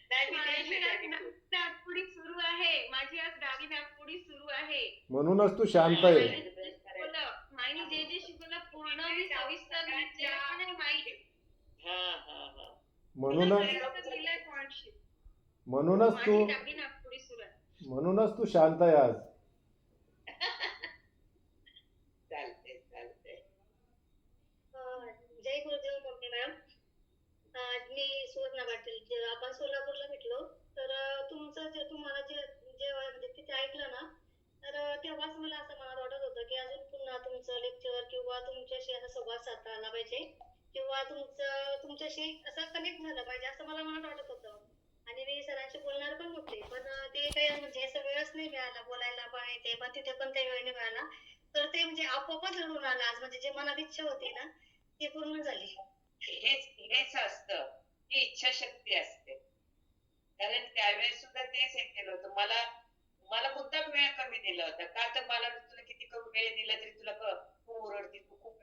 नाही, मी देईल ना. नागपुडी सुरू आहे. माझी आज डावी नागपुडी सुरू आहे. म्हणूनच तू शांत आहे. माईने जे जे शिकवलं पूर्ण मी सविस्तर लिहिलं आणि माई म्हणूनच तू डावी नागपुडी सुरू आहे. म्हणूनच तू शांत आहे आज. चालते. जय गुरुदेव मम्मी मॅम. मी सुवर्णा पाटील. आपण सोलापूरला भेटलो तर तुमचं जे तुम्हाला जे म्हणजे तिथे ऐकलं ना, तर तेव्हाच मला असं मनात वाटत होतं की अजून पुन्हा तुमचं लेक्चर किंवा तुमच्याशी असा संवाद साधता आला पाहिजे किंवा तुमच्याशी असं कनेक्ट झालं पाहिजे असं मला मनात वाटत होतं. आणि मी सरांशी बोलणार पण होते, पण ते काही म्हणजे असं वेळच नाही मिळाला बोलायला पण ते, पण तिथे पण काही वेळ नाही मिळाला. तर ते म्हणजे आपोआपच घडून आलं आज. म्हणजे जे मनात इच्छा होती ना ती पूर्ण झाली. हेच असतं, ही इच्छाशक्ती असते. कारण त्यावेळेस सुद्धा तेच हे केलं होतं. मला मुद्दाम वेळ कमी दिला होता का, तर मला तुला किती वेळ दिला तरी तुला खूप ओरडते, तू खूप